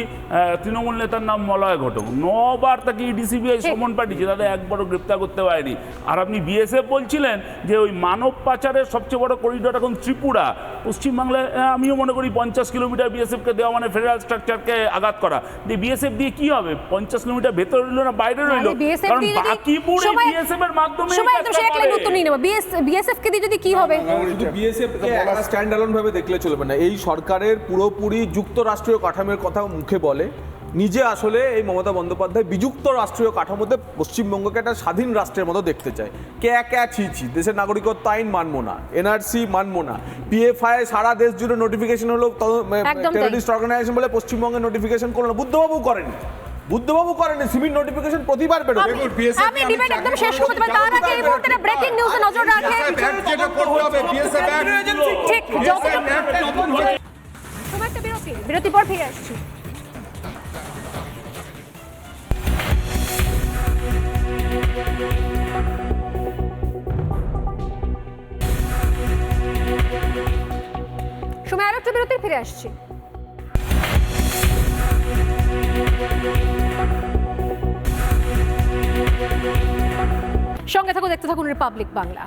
Speaker 7: তৃণমূল নেতার নাম মলয় ঘটক 9 বার তাকে ইডিসিবিআই সমন পাঠিয়েছে, তাদের একবারও গ্রেপ্তার করতে পারেনি। আর আপনি বিএসএফ বলছিলেন যে ওই মানব পাচারের সবচেয়ে বড় করিডোর এখন ত্রিপুরা, পশ্চিমবাংলায় আমিও মনে করি 50 কিলোমিটার বিএসএফকে দেওয়া মানে ফেডারেল স্ট্রাকচারকে আঘাত করা। বিএসএফ দিয়ে কি হবে? 50 কিলোমিটার ভেতরে রইল না বাইরে রইল? কারণ বাকিপুর বিএসএফ এর মাধ্যমে
Speaker 1: বিএসএফ কে দিয়ে যদি কি হবে?
Speaker 6: বিএসএফ কে একটা স্ট্যান্ড অ্যালোন ভাবে দেখলে চলবে না। এই সরকারের পুরোপুরি যুক্তরাষ্ট্রীয় কাঠামোর কথা মুখে বলে, নিজে আসলে এই মমতা বন্দ্যোপাধ্যায় বিযুক্ত রাষ্ট্রীয় কাঠামোতে পশ্চিমবঙ্গকে একটা স্বাধীন রাষ্ট্রের মতো দেখতে চায়। ছি দেশের নাগরিকত্ব আইন মানবো না, এনআরসি মানবো না, পিএফআই সারা দেশ জুড়ে নোটিফিকেশন হলো, টেররিস্ট অর্গানাইজেশন বলে পশ্চিমবঙ্গে নোটিফিকেশন করলো না। বুদ্ধবাবু করেনি সিভিল নোটিফিকেশন প্রতিবার বেরোবে।
Speaker 1: আমি ডিবেট একদম শেষ করতে পারি, তার আগে এই মুহূর্তে ব্রেকিং নিউজে নজর রাখে। ঠিক, একটা বিরতি পর ফিরে আসছি। সময় আরেকটা বিরতি, ফিরে আসছি। সঙ্গে থাকুন, দেখতে থাকুন রিপাবলিক বাংলা।